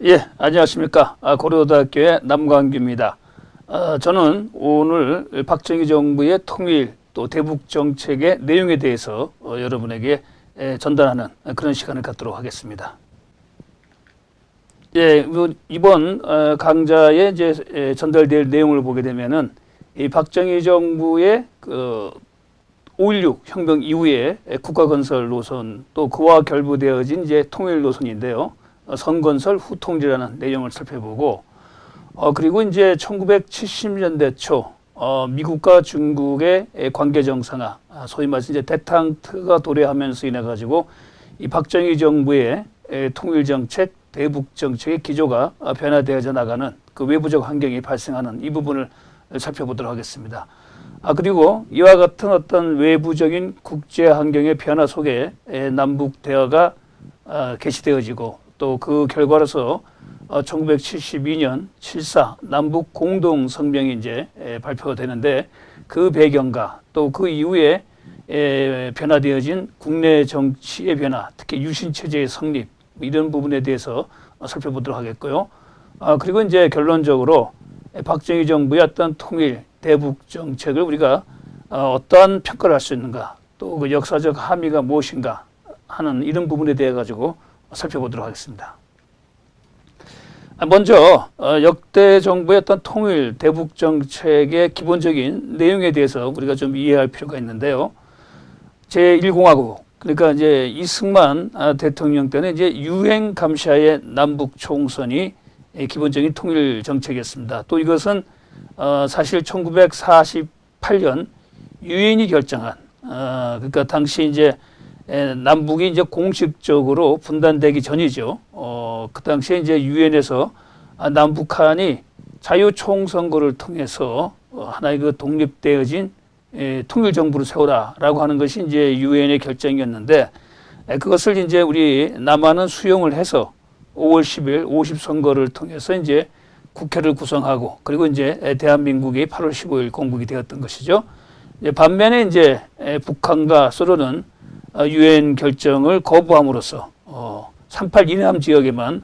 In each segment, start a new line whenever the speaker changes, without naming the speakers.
예, 안녕하십니까. 고려대학교의 남광규입니다. 저는 오늘 박정희 정부의 통일 또 대북 정책의 내용에 대해서 여러분에게 전달하는 그런 시간을 갖도록 하겠습니다. 예, 이번 강좌에 이제 전달될 내용을 보게 되면은 이 박정희 정부의 그 5.16 혁명 이후에 국가건설 노선 또 그와 결부되어진 이제 통일 노선인데요. 선건설 후통일이라는 내용을 살펴보고 그리고 이제 1970년대 초 미국과 중국의 관계 정상화, 소위 말해서 이제 대탕트가 도래하면서 인해 가지고 이 박정희 정부의 통일 정책, 대북 정책의 기조가 변화되어져 나가는 그 외부적 환경이 발생하는 이 부분을 살펴보도록 하겠습니다. 그리고 이와 같은 어떤 외부적인 국제 환경의 변화 속에 남북 대화가 개시되어지고 또 그 결과로서 1972년 7.4 남북 공동 성명이 이제 발표가 되는데 그 배경과 또 그 이후에 변화되어진 국내 정치의 변화, 특히 유신 체제의 성립 이런 부분에 대해서 살펴보도록 하겠고요. 그리고 이제 결론적으로 박정희 정부의 어떤 통일 대북 정책을 우리가 어떠한 평가를 할 수 있는가, 또 그 역사적 함의가 무엇인가 하는 이런 부분에 대해 가지고 살펴보도록 하겠습니다. 먼저 역대 정부의 어떤 통일 대북 정책의 기본적인 내용에 대해서 우리가 좀 이해할 필요가 있는데요. 제1공화국 그러니까 이제 이승만 대통령 때는 이제 유엔 감시하에 남북 총선이 기본적인 통일 정책이었습니다. 또 이것은 사실 1948년 유엔이 결정한 그러니까 당시 이제 남북이 이제 공식적으로 분단되기 전이죠. 그 당시에 이제 유엔에서 남북한이 자유총선거를 통해서 하나의 그 독립되어진 통일 정부를 세우라라고 하는 것이 이제 유엔의 결정이었는데 그것을 이제 우리 남한은 수용을 해서 5월 10일 50선거를 통해서 이제 국회를 구성하고 그리고 이제 대한민국이 8월 15일 건국이 되었던 것이죠. 반면에 이제 북한과 서로는 유엔 결정을 거부함으로써 38 이남 지역에만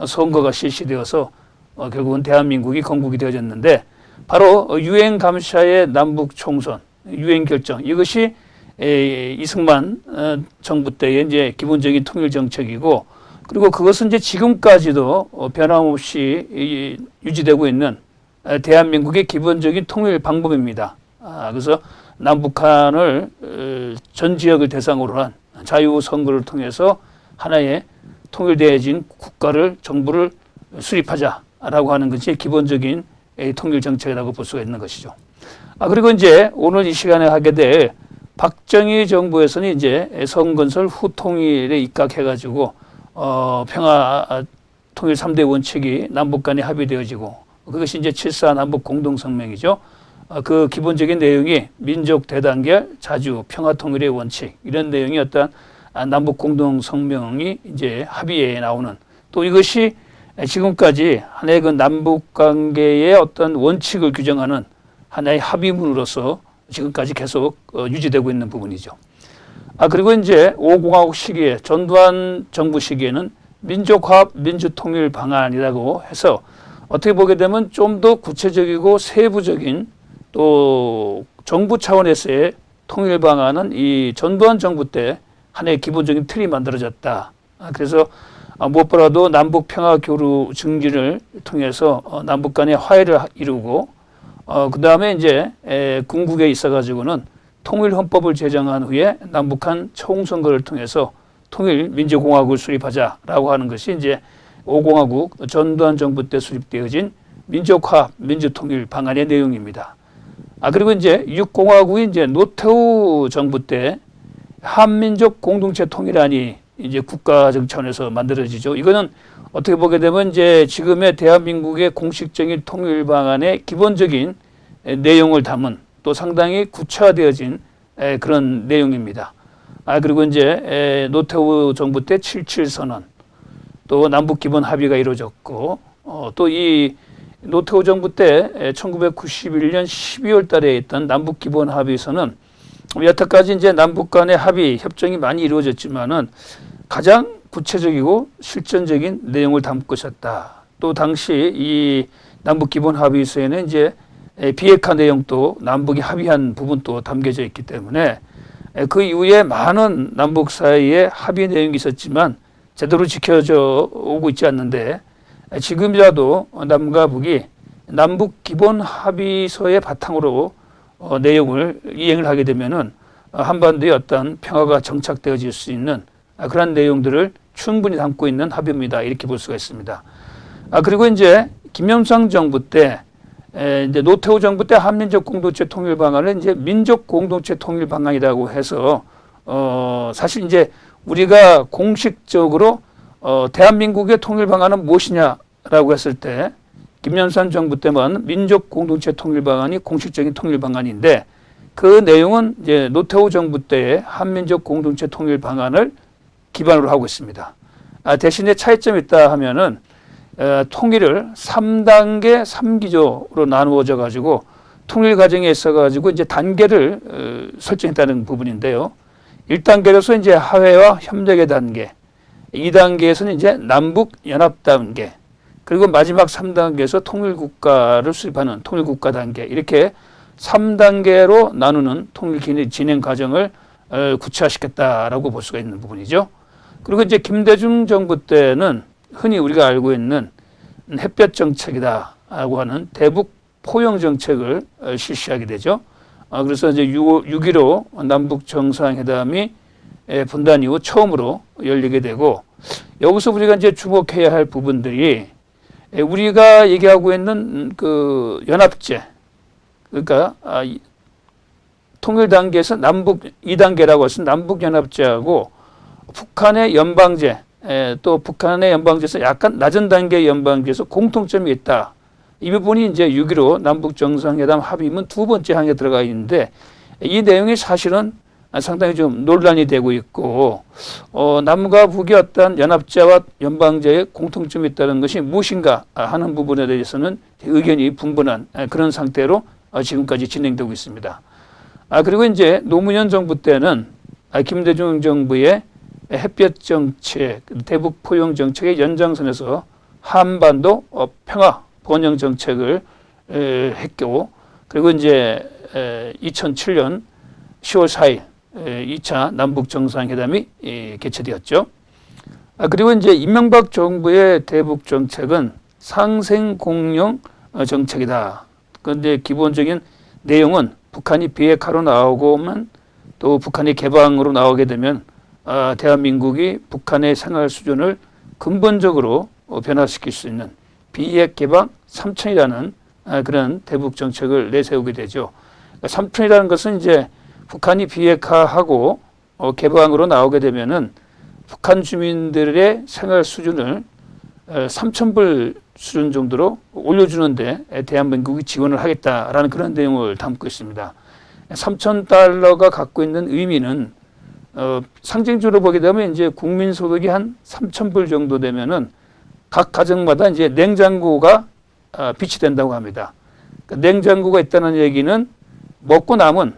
선거가 실시되어서 결국은 대한민국이 건국이 되어졌는데 바로 유엔 감시하의 남북 총선, 유엔 결정 이것이 이승만 정부 때의 이제 기본적인 통일 정책이고 그리고 그것은 이제 지금까지도 변함없이 유지되고 있는 대한민국의 기본적인 통일 방법입니다. 그래서 남북한을 전 지역을 대상으로 한 자유선거를 통해서 하나의 통일되어진 국가를 정부를 수립하자라고 하는 것이 기본적인 통일 정책이라고 볼 수가 있는 것이죠. 그리고 이제 오늘 이 시간에 하게 될 박정희 정부에서는 이제 선건설 후통일에 입각해가지고 평화 통일 3대 원칙이 남북 간에 합의되어지고 그것이 이제 7.4 남북 공동성명이죠. 그 기본적인 내용이 민족 대단결, 자주, 평화 통일의 원칙 이런 내용이 어떤 남북 공동 성명이 이제 합의에 나오는 또 이것이 지금까지 하나의 그 남북 관계의 어떤 원칙을 규정하는 하나의 합의문으로서 지금까지 계속 유지되고 있는 부분이죠. 그리고 이제 5공화국 시기에 전두환 정부 시기에는 민족화합 민주통일 방안이라고 해서 어떻게 보게 되면 좀 더 구체적이고 세부적인 또 정부 차원에서의 통일 방안은 이 전두환 정부 때 하나의 기본적인 틀이 만들어졌다. 그래서 무엇보다도 남북 평화 교류 증진을 통해서 남북 간의 화해를 이루고 그 다음에 이제 궁극에 있어가지고는 통일 헌법을 제정한 후에 남북한 총선거를 통해서 통일 민주공화국을 수립하자라고 하는 것이 이제 5공화국 전두환 정부 때 수립되어진 민족화합 민주통일 방안의 내용입니다. 그리고 이제 6공화국이 이제 노태우 정부 때 한민족 공동체 통일안이 이제 국가적 차원에서 만들어지죠. 이거는 어떻게 보게 되면 이제 지금의 대한민국의 공식적인 통일 방안의 기본적인 내용을 담은 또 상당히 구체화되어진 그런 내용입니다. 그리고 이제 노태우 정부 때 7.7 선언 또 남북 기본 합의가 이루어졌고 또 이 노태우 정부 때 1991년 12월 달에 있던 남북 기본 합의서는 여태까지 이제 남북 간의 합의 협정이 많이 이루어졌지만은 가장 구체적이고 실전적인 내용을 담고 있었다. 또 당시 이 남북 기본 합의서에는 이제 비핵화 내용도 남북이 합의한 부분도 담겨져 있기 때문에 그 이후에 많은 남북 사이에 합의 내용이 있었지만 제대로 지켜져 오고 있지 않는데 지금이라도 남과 북이 남북 기본 합의서의 바탕으로 내용을 이행을 하게 되면은 한반도에 어떤 평화가 정착되어질 수 있는 그런 내용들을 충분히 담고 있는 합의입니다. 이렇게 볼 수가 있습니다. 그리고 이제 김영삼 정부 때 이제 노태우 정부 때 한민족 공동체 통일 방안을 이제 민족 공동체 통일 방안이라고 해서 사실 이제 우리가 공식적으로 대한민국의 통일 방안은 무엇이냐라고 했을 때 김영삼 정부 때만 민족 공동체 통일 방안이 공식적인 통일 방안인데 그 내용은 이제 노태우 정부 때의 한민족 공동체 통일 방안을 기반으로 하고 있습니다. 대신에 차이점이 있다 하면은 통일을 3단계 3기조로 나누어져 가지고 통일 과정에 있어 가지고 이제 단계를 설정했다는 부분인데요. 1단계로서 이제 하회와 협력의 단계, 2단계에서는 이제 남북 연합 단계, 그리고 마지막 3단계에서 통일국가를 수립하는 통일국가 단계, 이렇게 3단계로 나누는 통일 진행 과정을 구체화시켰다라고 볼 수가 있는 부분이죠. 그리고 이제 김대중 정부 때는 흔히 우리가 알고 있는 햇볕 정책이다라고 하는 대북 포용 정책을 실시하게 되죠. 그래서 이제 6.15 남북 정상회담이 분단 이후 처음으로 열리게 되고 여기서 우리가 이제 주목해야 할 부분들이 우리가 얘기하고 있는 그 연합제, 그러니까 통일 단계에서 남북 2단계라고 해서 남북 연합제하고 북한의 연방제, 또 북한의 연방제에서 약간 낮은 단계의 연방제에서 공통점이 있다. 이 부분이 이제 6.15 남북 정상회담 합의문 두 번째 항에 들어가 있는데 이 내용이 사실은 상당히 좀 논란이 되고 있고 남과 북의 어떤 연합제와 연방제의 공통점이 있다는 것이 무엇인가 하는 부분에 대해서는 의견이 분분한 그런 상태로 지금까지 진행되고 있습니다. 그리고 이제 노무현 정부 때는 김대중 정부의 햇볕 정책, 대북 포용 정책의 연장선에서 한반도 평화 번영 정책을 했고, 그리고 이제 2007년 10월 4일 2차 남북 정상회담이 개최되었죠. 그리고 이제 이명박 정부의 대북 정책은 상생 공영 정책이다. 그런데 기본적인 내용은 북한이 비핵화로 나오고만 또 북한이 개방으로 나오게 되면 대한민국이 북한의 생활 수준을 근본적으로 변화시킬 수 있는 비핵 개방 3천이라는 그런 대북 정책을 내세우게 되죠. 3천이라는 것은 이제 북한이 비핵화하고 개방으로 나오게 되면은 북한 주민들의 생활 수준을 3,000불 수준 정도로 올려주는데 대한민국이 지원을 하겠다라는 그런 내용을 담고 있습니다. 3,000달러가 갖고 있는 의미는 상징적으로 보게 되면 이제 국민 소득이 한 3,000불 정도 되면은 각 가정마다 이제 냉장고가 비치된다고 합니다. 그러니까 냉장고가 있다는 얘기는 먹고 남은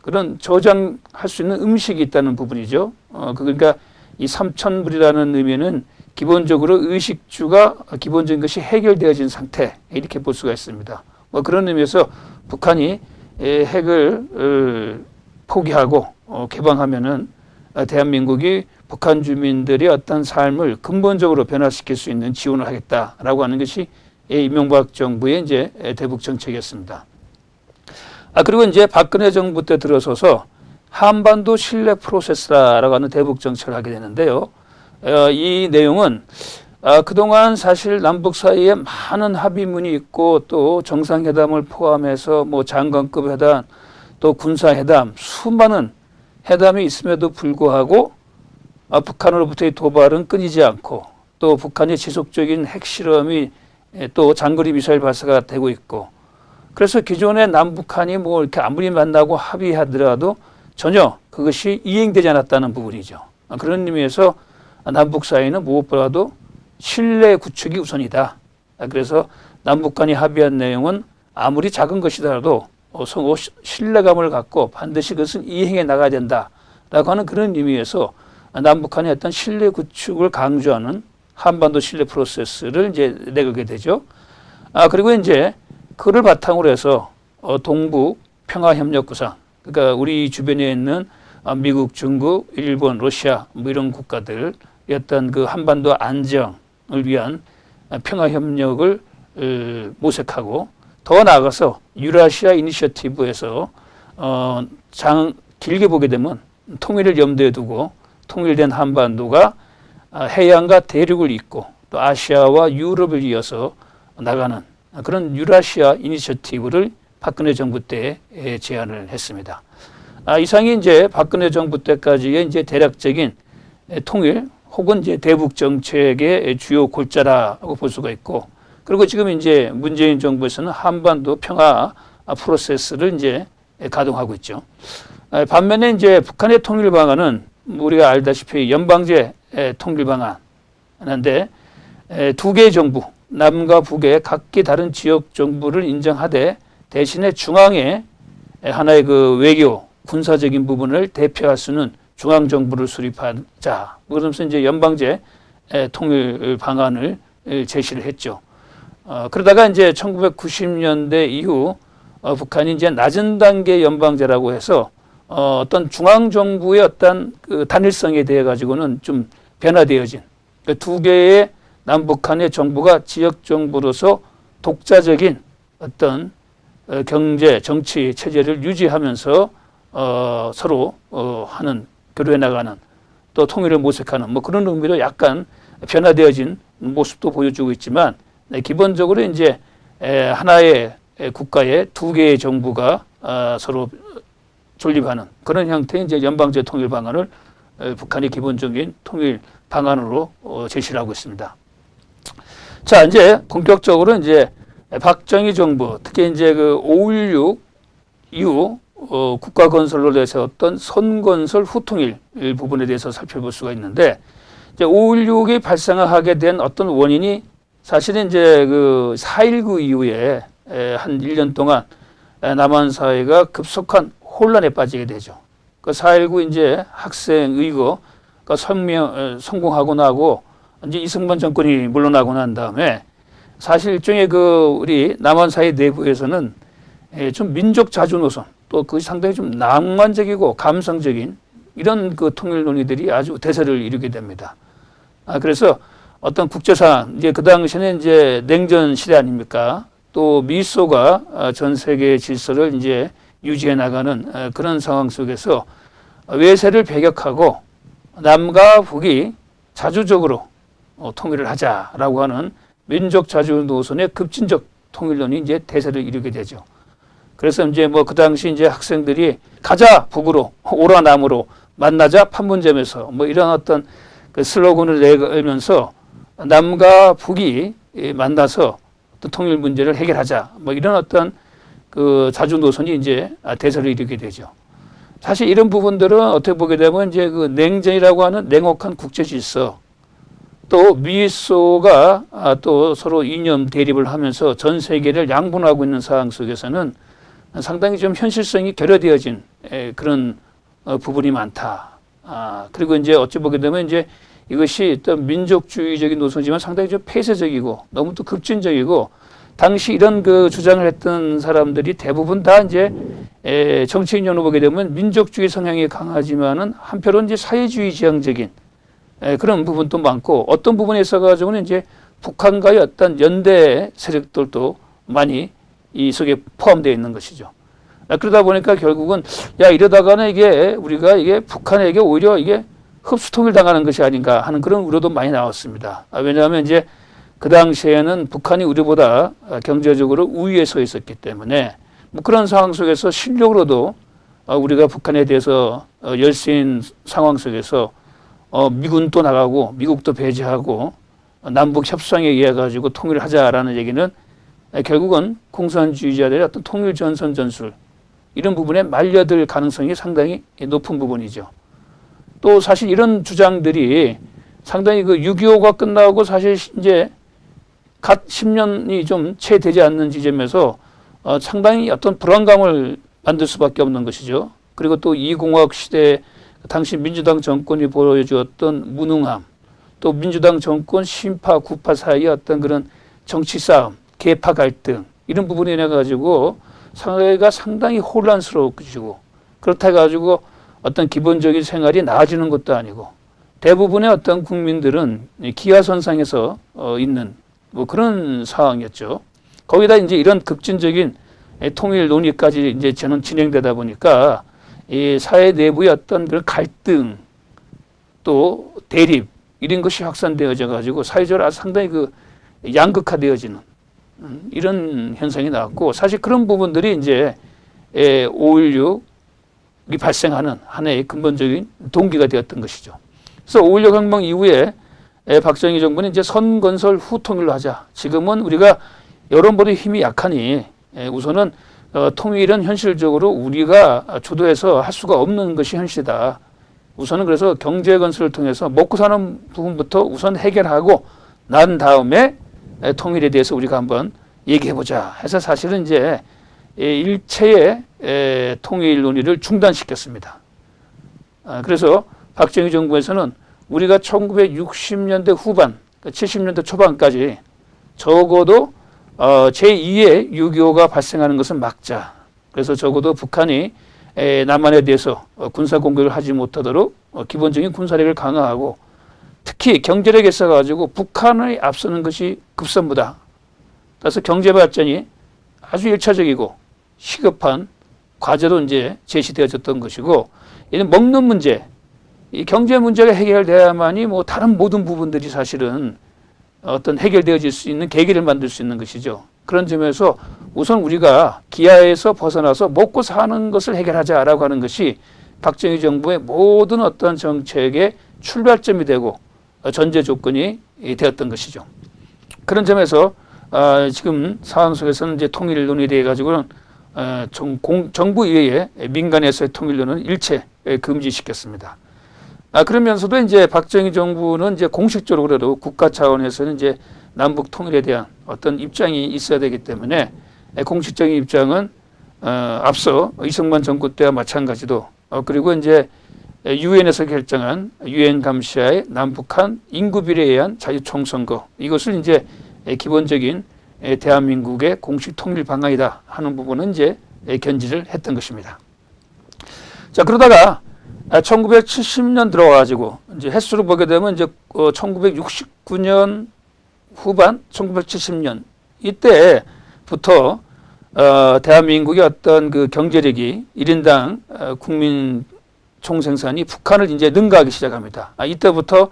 그런 저장할 수 있는 음식이 있다는 부분이죠. 그러니까 이 3,000불이라는 의미는 기본적으로 의식주가 기본적인 것이 해결되어진 상태 이렇게 볼 수가 있습니다. 그런 의미에서 북한이 핵을 포기하고 개방하면은 대한민국이 북한 주민들의 어떤 삶을 근본적으로 변화시킬 수 있는 지원을 하겠다라고 하는 것이 이명박 정부의 이제 대북 정책이었습니다. 그리고 이제 박근혜 정부 때 들어서서 한반도 신뢰 프로세스라고 하는 대북 정책을 하게 되는데요. 이 내용은 그동안 사실 남북 사이에 많은 합의문이 있고 또 정상회담을 포함해서 뭐 장관급 회담 또 군사회담 수많은 회담이 있음에도 불구하고 북한으로부터의 도발은 끊이지 않고 또 북한의 지속적인 핵실험이 또 장거리 미사일 발사가 되고 있고 그래서 기존의 남북한이 뭐 이렇게 아무리 만나고 합의하더라도 전혀 그것이 이행되지 않았다는 부분이죠. 그런 의미에서 남북 사이는 무엇보다도 신뢰 구축이 우선이다. 그래서 남북 간이 합의한 내용은 아무리 작은 것이더라도 신뢰감을 갖고 반드시 그것은 이행해 나가야 된다라고 하는 그런 의미에서 남북한의 어떤 신뢰 구축을 강조하는 한반도 신뢰 프로세스를 이제 내걸게 되죠. 그리고 이제 그를 바탕으로 해서 동북 평화협력 구상, 그러니까 우리 주변에 있는 미국, 중국, 일본, 러시아 뭐 이런 국가들 어떤 그 한반도 안정을 위한 평화협력을 모색하고 더 나아가서 유라시아 이니셔티브에서 길게 보게 되면 통일을 염두에 두고 통일된 한반도가 해양과 대륙을 잇고 또 아시아와 유럽을 이어서 나가는 그런 유라시아 이니셔티브를 박근혜 정부 때 제안을 했습니다. 이상이 이제 박근혜 정부 때까지의 이제 대략적인 통일 혹은 이제 대북 정책의 주요 골자라고 볼 수가 있고, 그리고 지금 이제 문재인 정부에서는 한반도 평화 프로세스를 이제 가동하고 있죠. 반면에 이제 북한의 통일 방안은 우리가 알다시피 연방제 통일 방안인데 두 개의 정부, 남과 북의 각기 다른 지역 정부를 인정하되 대신에 중앙에 하나의 그 외교 군사적인 부분을 대표할 수 있는 중앙 정부를 수립하자. 그러면서 이제 연방제 통일 방안을 제시를 했죠. 그러다가 이제 1990년대 이후 북한이 이제 낮은 단계 연방제라고 해서 어떤 중앙 정부의 어떤 그 단일성에 대해 가지고는 좀 변화되어진 두 개의 남북한의 정부가 지역 정부로서 독자적인 어떤 경제 정치 체제를 유지하면서 서로 하는 교류해 나가는 또 통일을 모색하는 뭐 그런 의미로 약간 변화되어진 모습도 보여주고 있지만 기본적으로 이제 하나의 국가의 두 개의 정부가 서로 존립하는 그런 형태의 이제 연방제 통일 방안을 북한이 기본적인 통일 방안으로 제시를 하고 있습니다. 자, 이제 본격적으로 이제 박정희 정부, 특히 이제 그 5.16 이후 국가 건설로 내세웠던 선건설 후통일 부분에 대해서 살펴볼 수가 있는데, 이제 5.16이 발생하게 된 어떤 원인이 사실은 이제 그 4.19 이후에 한 1년 동안 남한 사회가 급속한 혼란에 빠지게 되죠. 그 4.19 이제 학생 의거 성공하고 나고 이제 이승만 정권이 물러나고 난 다음에 사실 일종의 그 우리 남한 사회 내부에서는 좀 민족 자주 노선 또 그것이 상당히 좀 낭만적이고 감성적인 이런 그 통일 논의들이 아주 대세를 이루게 됩니다. 그래서 어떤 국제상 이제 그 당시에는 이제 냉전 시대 아닙니까? 또 미소가 전 세계 질서를 이제 유지해 나가는 그런 상황 속에서 외세를 배격하고 남과 북이 자주적으로 통일을 하자라고 하는 민족 자주 노선의 급진적 통일론이 이제 대세를 이루게 되죠. 그래서 이제 뭐 그 당시 이제 학생들이 가자 북으로 오라 남으로 만나자 판문점에서 뭐 이런 어떤 그 슬로건을 내면서 남과 북이 만나서 또 통일 문제를 해결하자 뭐 이런 어떤 그 자주 노선이 이제 대세를 이루게 되죠. 사실 이런 부분들은 어떻게 보게 되면 이제 그 냉전이라고 하는 냉혹한 국제 질서 또 미소가 또 서로 이념 대립을 하면서 전 세계를 양분하고 있는 상황 속에서는 상당히 좀 현실성이 결여되어진 그런 부분이 많다. 그리고 이제 어찌 보게 되면 이제 이것이 어떤 민족주의적인 노선이지만 상당히 좀 폐쇄적이고 너무 또 급진적이고 당시 이런 그 주장을 했던 사람들이 대부분 다 이제 정치인연으로 보게 되면 민족주의 성향이 강하지만은 한편으로는 이제 사회주의 지향적인 그런 부분도 많고 어떤 부분에 있어 가지고는 이제 북한과의 어떤 연대 세력들도 많이 이 속에 포함되어 있는 것이죠. 그러다 보니까 결국은 야 이러다가는 이게 북한에게 오히려 이게 흡수통일 당하는 것이 아닌가 하는 그런 우려도 많이 나왔습니다. 왜냐하면 이제 그 당시에는 북한이 우리보다 경제적으로 우위에 서 있었기 때문에 뭐 그런 상황 속에서 실력으로도 우리가 북한에 대해서 열세인 상황 속에서 미군도 나가고 미국도 배제하고 남북 협상에 의해 가지고 통일을 하자라는 얘기는 결국은 공산주의자들의 어떤 통일 전선 전술 이런 부분에 말려들 가능성이 상당히 높은 부분이죠. 또 사실 이런 주장들이 상당히 그 6.25가 끝나고 사실 이제 갓 10년이 좀 채 되지 않는 지점에서 상당히 어떤 불안감을 만들 수밖에 없는 것이죠. 그리고 또 이공화국 시대에 당시 민주당 정권이 보여주었던 무능함, 또 민주당 정권 신파 구파 사이의 어떤 그런 정치 싸움, 계파 갈등 이런 부분에 인해 가지고 사회가 상당히 혼란스러워지고, 그렇다 해가지고 어떤 기본적인 생활이 나아지는 것도 아니고 대부분의 어떤 국민들은 기하선상에서 있는 뭐 그런 상황이었죠. 거기다 이제 이런 급진적인 통일 논의까지 이제 저는 진행되다 보니까 이 사회 내부의 어떤 그런 갈등 또 대립 이런 것이 확산되어져 가지고 사회적으로 상당히 그 양극화되어지는 이런 현상이 나왔고, 사실 그런 부분들이 이제 5.16이 발생하는 하나의 근본적인 동기가 되었던 것이죠. 그래서 5.16 항쟁 이후에 박정희 정부는 이제 선건설 후 통일로 하자. 지금은 우리가 여론보다 힘이 약하니 우선은 통일은 현실적으로 우리가 주도해서 할 수가 없는 것이 현실이다. 우선은 그래서 경제 건설을 통해서 먹고 사는 부분부터 우선 해결하고 난 다음에 통일에 대해서 우리가 한번 얘기해보자 해서 사실은 이제 일체의 통일 논의를 중단시켰습니다. 그래서 박정희 정부에서는 우리가 1960년대 후반, 70년대 초반까지 적어도 제2의 6.25가 발생하는 것은 막자. 그래서 적어도 북한이 남한에 대해서 군사 공격을 하지 못하도록 기본적인 군사력을 강화하고, 특히 경제력에 있어가지고 북한을 앞서는 것이 급선무다. 그래서 경제 발전이 아주 일차적이고 시급한 과제로 이제 제시되어졌던 것이고, 이는 먹는 문제, 이 경제 문제가 해결돼야만이 뭐 다른 모든 부분들이 사실은 어떤 해결되어질 수 있는 계기를 만들 수 있는 것이죠. 그런 점에서 우선 우리가 기아에서 벗어나서 먹고 사는 것을 해결하자라고 하는 것이 박정희 정부의 모든 어떤 정책의 출발점이 되고 전제 조건이 되었던 것이죠. 그런 점에서 지금 상황 속에서는 이제 통일 논의돼 가지고는 정부 이외에 민간에서의 통일론은 일체 금지시켰습니다. 그러면서도 이제 박정희 정부는 이제 공식적으로 그래도 국가 차원에서는 이제 남북 통일에 대한 어떤 입장이 있어야 되기 때문에 공식적인 입장은 앞서 이승만 정권 때와 마찬가지도 그리고 이제 유엔에서 결정한 유엔 감시하에 남북한 인구 비례에 의한 자유총선거, 이것을 이제 기본적인 대한민국의 공식 통일 방안이다 하는 부분은 이제 견지를 했던 것입니다. 자, 그러다가 1970년 들어와가지고 이제 횟수로 보게 되면 이제 1969년 후반, 1970년 이때부터 대한민국의 어떤 그 경제력이 1인당 국민 총생산이 북한을 이제 능가하기 시작합니다. 이때부터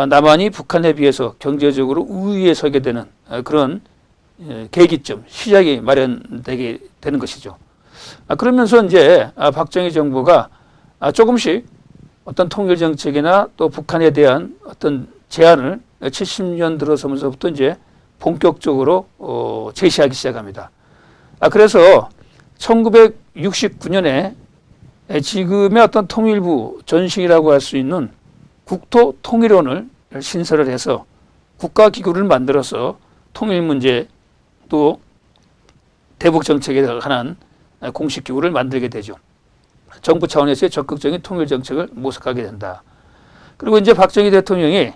남한이 북한에 비해서 경제적으로 우위에 서게 되는 그런 계기점, 시작이 마련되게 되는 것이죠. 그러면서 이제 박정희 정부가 조금씩 어떤 통일 정책이나 또 북한에 대한 어떤 제안을 70년 들어서면서부터 이제 본격적으로 제시하기 시작합니다. 그래서 1969년에 지금의 어떤 통일부 전신이라고 할 수 있는 국토통일원을 신설을 해서 국가기구를 만들어서 통일 문제 또 대북 정책에 관한 공식기구를 만들게 되죠. 정부 차원에서의 적극적인 통일 정책을 모색하게 된다. 그리고 이제 박정희 대통령이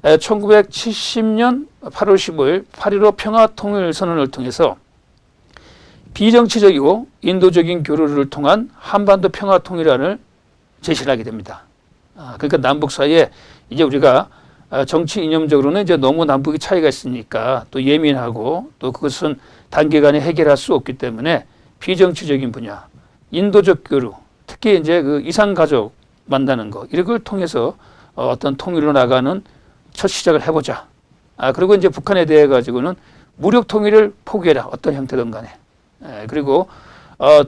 1970년 8월 15일 8.15 평화통일선언을 통해서 비정치적이고 인도적인 교류를 통한 한반도 평화통일안을 제시를 하게 됩니다. 그러니까 남북 사이에 이제 우리가 정치 이념적으로는 이제 너무 남북이 차이가 있으니까 또 예민하고 또 그것은 단기간에 해결할 수 없기 때문에 비정치적인 분야, 인도적 교류, 특히 이제 그 이산가족 만나는 거 이런 걸 통해서 어떤 통일로 나가는 첫 시작을 해보자. 그리고 이제 북한에 대해 가지고는 무력 통일을 포기해라. 어떤 형태든 간에. 그리고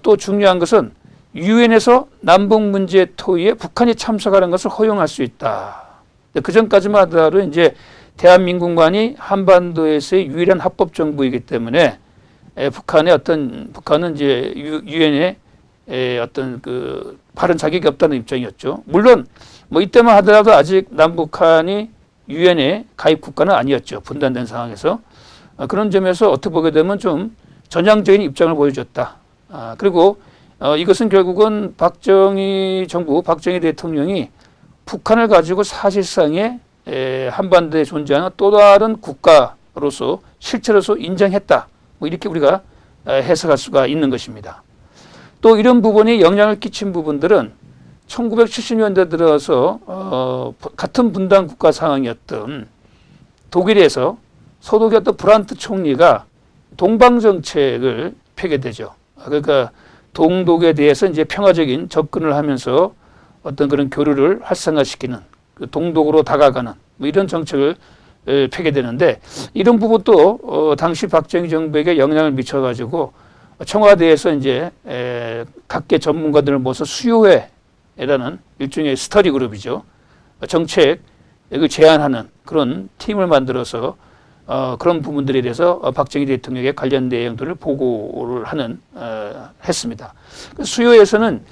또 중요한 것은 유엔에서 남북 문제 토의에 북한이 참석하는 것을 허용할 수 있다. 그 전까지만 하더라도 이제 대한민국만이 한반도에서의 유일한 합법 정부이기 때문에 북한은 이제 유엔에 어떤 그 발언 자격이 없다는 입장이었죠. 물론 뭐 이때만 하더라도 아직 남북한이 유엔에 가입 국가는 아니었죠. 분단된 상황에서. 그런 점에서 어떻게 보게 되면 좀 전향적인 입장을 보여줬다. 그리고 이것은 결국은 박정희 정부, 박정희 대통령이 북한을 가지고 사실상의 한반도에 존재하는 또 다른 국가로서 실체로서 인정했다. 뭐 이렇게 우리가 해석할 수가 있는 것입니다. 또 이런 부분이 영향을 끼친 부분들은 1970년대 들어서 같은 분단 국가 상황이었던 독일에서 소독이었던 브란트 총리가 동방 정책을 펴게 되죠. 그러니까 동독에 대해서 이제 평화적인 접근을 하면서 어떤 그런 교류를 활성화시키는 그 동독으로 다가가는 뭐 이런 정책을 펴게 되는데 이런 부분도 당시 박정희 정부에게 영향을 미쳐가지고 청와대에서 이제 각계 전문가들을 모아서 수요회라는 일종의 스터디 그룹이죠. 정책을 제안하는 그런 팀을 만들어서 그런 부분들에 대해서 박정희 대통령에게 관련 내용들을 보고를 했습니다. 수요에서는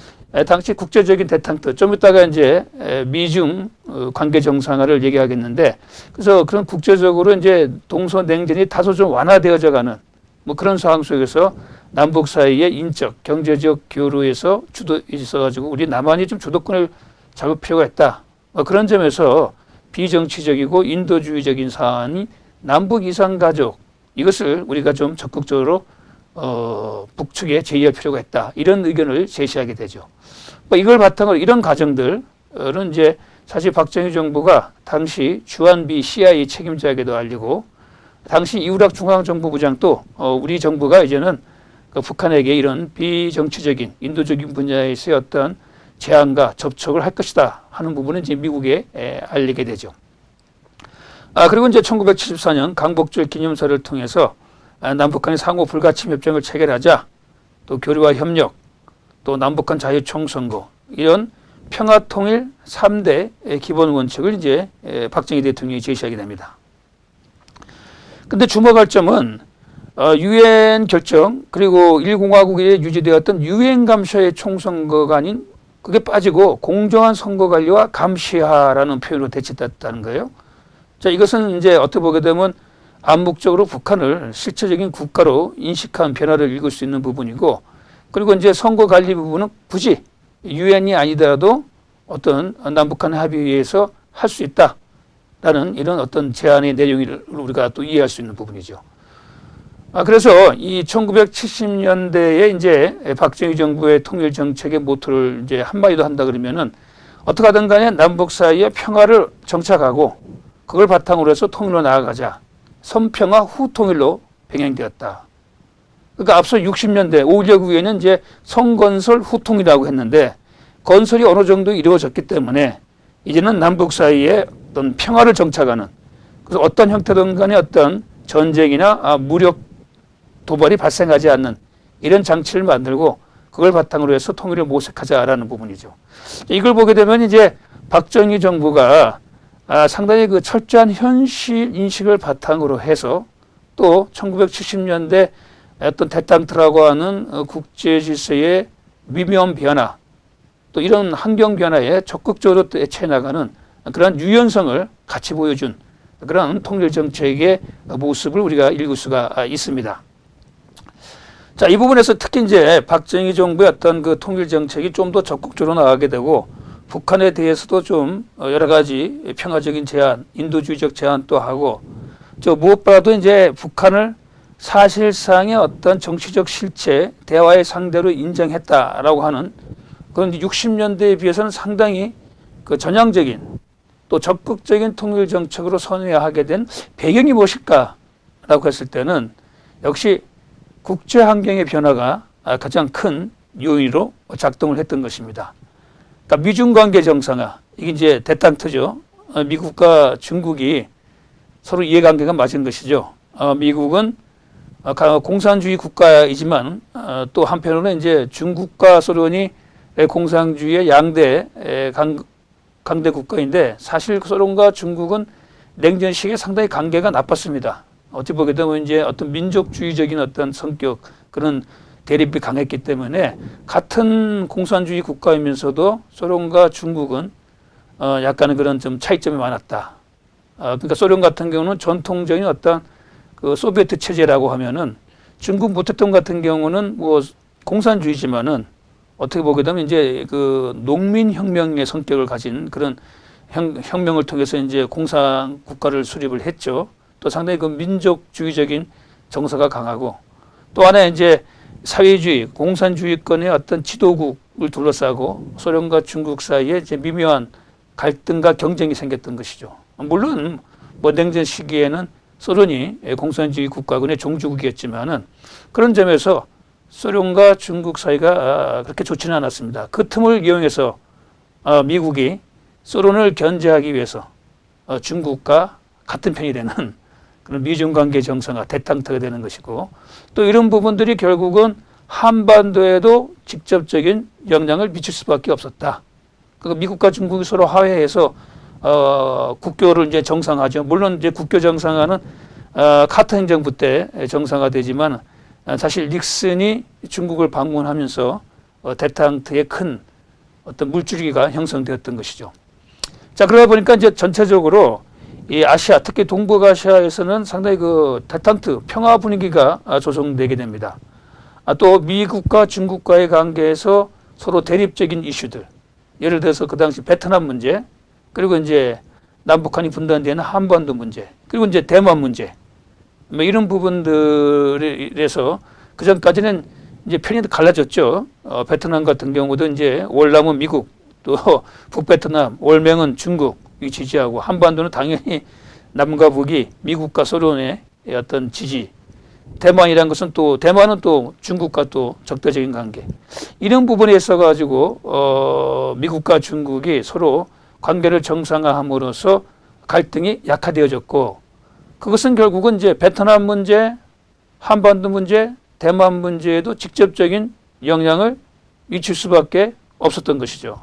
당시 국제적인 대탕트, 좀 이따가 이제 미중 관계 정상화를 얘기하겠는데, 그래서 그런 국제적으로 이제 동서냉전이 다소 좀 완화되어져 가는 뭐 그런 상황 속에서 남북 사이의 인적, 경제적 교류에서 있어가지고 우리 남한이 좀 주도권을 잡을 필요가 있다. 그런 점에서 비정치적이고 인도주의적인 사안이 남북 이산가족 이것을 우리가 좀 적극적으로 북측에 제의할 필요가 있다. 이런 의견을 제시하게 되죠. 이걸 바탕으로 이런 과정들은 이제 사실 박정희 정부가 당시 주한미 CIA 책임자에게도 알리고 당시 이우락 중앙정보부장도 우리 정부가 이제는 그 북한에게 이런 비정치적인 인도적인 분야에서의 어떤 제안과 접촉을 할 것이다 하는 부분은 이제 미국에 알리게 되죠. 그리고 이제 1974년 강복절 기념사를 통해서 남북한의 상호 불가침 협정을 체결하자 또 교류와 협력 또 남북한 자유총선거 이런 평화통일 3대 기본 원칙을 이제 박정희 대통령이 제시하게 됩니다. 근데 주목할 점은 유엔 결정 그리고 1공화국에 유지되었던 유엔 감시의 총선거가 아닌 그게 빠지고 공정한 선거 관리와 감시하라는 표현으로 대체됐다는 거예요. 자, 이것은 이제 어떻게 보게 되면 암묵적으로 북한을 실체적인 국가로 인식한 변화를 읽을 수 있는 부분이고, 그리고 이제 선거 관리 부분은 굳이 유엔이 아니더라도 어떤 남북한 합의에서 할 수 있다라는 이런 어떤 제안의 내용을 우리가 또 이해할 수 있는 부분이죠. 그래서 이 1970년대에 이제 박정희 정부의 통일 정책의 모토를 이제 한마디도 한다 그러면은 어떻게 하든 간에 남북 사이의 평화를 정착하고 그걸 바탕으로 해서 통일로 나아가자. 선평화 후 통일로 병행되었다. 그러니까 앞서 60년대 5.16 이후에는 이제 성건설 후통이라고 했는데 건설이 어느 정도 이루어졌기 때문에 이제는 남북 사이에 어떤 평화를 정착하는, 그래서 어떤 형태든 간에 어떤 전쟁이나 무력 도발이 발생하지 않는 이런 장치를 만들고 그걸 바탕으로 해서 통일을 모색하자라는 부분이죠. 이걸 보게 되면 이제 박정희 정부가 상당히 그 철저한 현실 인식을 바탕으로 해서 또 1970년대 어떤 대탕트라고 하는 국제 질서의 미묘한 변화 또 이런 환경 변화에 적극적으로 대처해 나가는 그런 유연성을 같이 보여준 그런 통일 정책의 모습을 우리가 읽을 수가 있습니다. 자, 이 부분에서 특히 이제 박정희 정부의 어떤 그 통일 정책이 좀 더 적극적으로 나가게 되고 북한에 대해서도 좀 여러 가지 평화적인 제안, 인도주의적 제안도 하고 무엇보다도 이제 북한을 사실상의 어떤 정치적 실체, 대화의 상대로 인정했다라고 하는 그런 60년대에 비해서는 상당히 그 전향적인 또 적극적인 통일 정책으로 선회하게 된 배경이 무엇일까라고 했을 때는 역시 국제 환경의 변화가 가장 큰 요인으로 작동을 했던 것입니다. 그러니까 미중 관계 정상화, 이게 이제 대탕트죠. 미국과 중국이 서로 이해관계가 맞은 것이죠. 미국은 공산주의 국가이지만 또 한편으로는 이제 중국과 소련이 공산주의의 양대 강대 국가인데 사실 소련과 중국은 냉전 시기에 상당히 관계가 나빴습니다. 어찌 보게 되면 이제 어떤 민족주의적인 어떤 성격 그런 대립이 강했기 때문에 같은 공산주의 국가이면서도 소련과 중국은 약간의 그런 좀 차이점이 많았다. 그러니까 소련 같은 경우는 전통적인 어떤 그 소비에트 체제라고 하면은 중국 모태동 같은 경우는 뭐 공산주의지만은 어떻게 보게 되면 이제 그 농민혁명의 성격을 가진 그런 혁명을 통해서 이제 공산 국가를 수립을 했죠. 또 상당히 그 민족주의적인 정서가 강하고 또 하나 이제 사회주의, 공산주의권의 어떤 지도국을 둘러싸고 소련과 중국 사이에 이제 미묘한 갈등과 경쟁이 생겼던 것이죠. 물론 뭐 냉전 시기에는 소련이 공산주의 국가군의 종주국이었지만은 그런 점에서 소련과 중국 사이가 그렇게 좋지는 않았습니다. 그 틈을 이용해서 미국이 소련을 견제하기 위해서 중국과 같은 편이 되는 그런 미중 관계 정상화, 대탕트가 되는 것이고 또 이런 부분들이 결국은 한반도에도 직접적인 영향을 미칠 수밖에 없었다. 그 미국과 중국이 서로 화해해서 국교를 이제 정상화하죠. 물론 이제 국교 정상화는 카터 행정부 때 정상화되지만 사실 닉슨이 중국을 방문하면서 대탕트의 큰 어떤 물줄기가 형성되었던 것이죠. 자, 그러다 보니까 이제 전체적으로 이 아시아, 특히 동북아시아에서는 상당히 그 대탕트 평화 분위기가 조성되게 됩니다. 또 미국과 중국과의 관계에서 서로 대립적인 이슈들, 예를 들어서 그 당시 베트남 문제, 그리고 이제 남북한이 분단되는 한반도 문제, 그리고 이제 대만 문제, 뭐 이런 부분들에서 그 전까지는 이제 편이 갈라졌죠. 베트남 같은 경우도 이제 월남은 미국, 또 북베트남, 월맹은 중국이 지지하고 한반도는 당연히 남과 북이 미국과 소련의 어떤 지지. 대만이라는 것은 또 대만은 또 중국과 또 적대적인 관계. 이런 부분에 있어 가지고 미국과 중국이 서로 관계를 정상화함으로써 갈등이 약화되어졌고 그것은 결국은 이제 베트남 문제, 한반도 문제, 대만 문제에도 직접적인 영향을 미칠 수밖에 없었던 것이죠.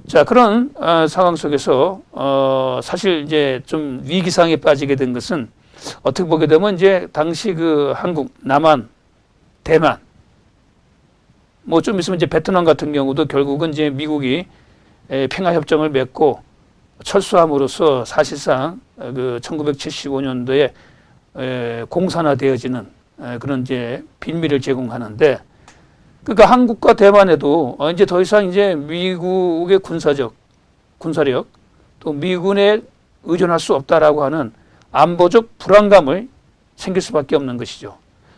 자, 그런 상황 속에서 사실 이제 좀 위기상에 빠지게 된 것은 어떻게 보게 되면 이제 당시 그 한국, 남한, 대만 뭐 좀 있으면 이제 베트남 같은 경우도 결국은 이제 미국이 평화협정을 맺고 철수함으로써 사실상 그 1975년도에 공산화되어지는 그런 이제 빌미를 제공하는데 그러니까 한국과 대만에도 이제 더 이상 이제 미국의 군사력 또 미군에 의존할 수 없다라고 하는 안보적 불안감을 생길 수밖에 없는 것이죠.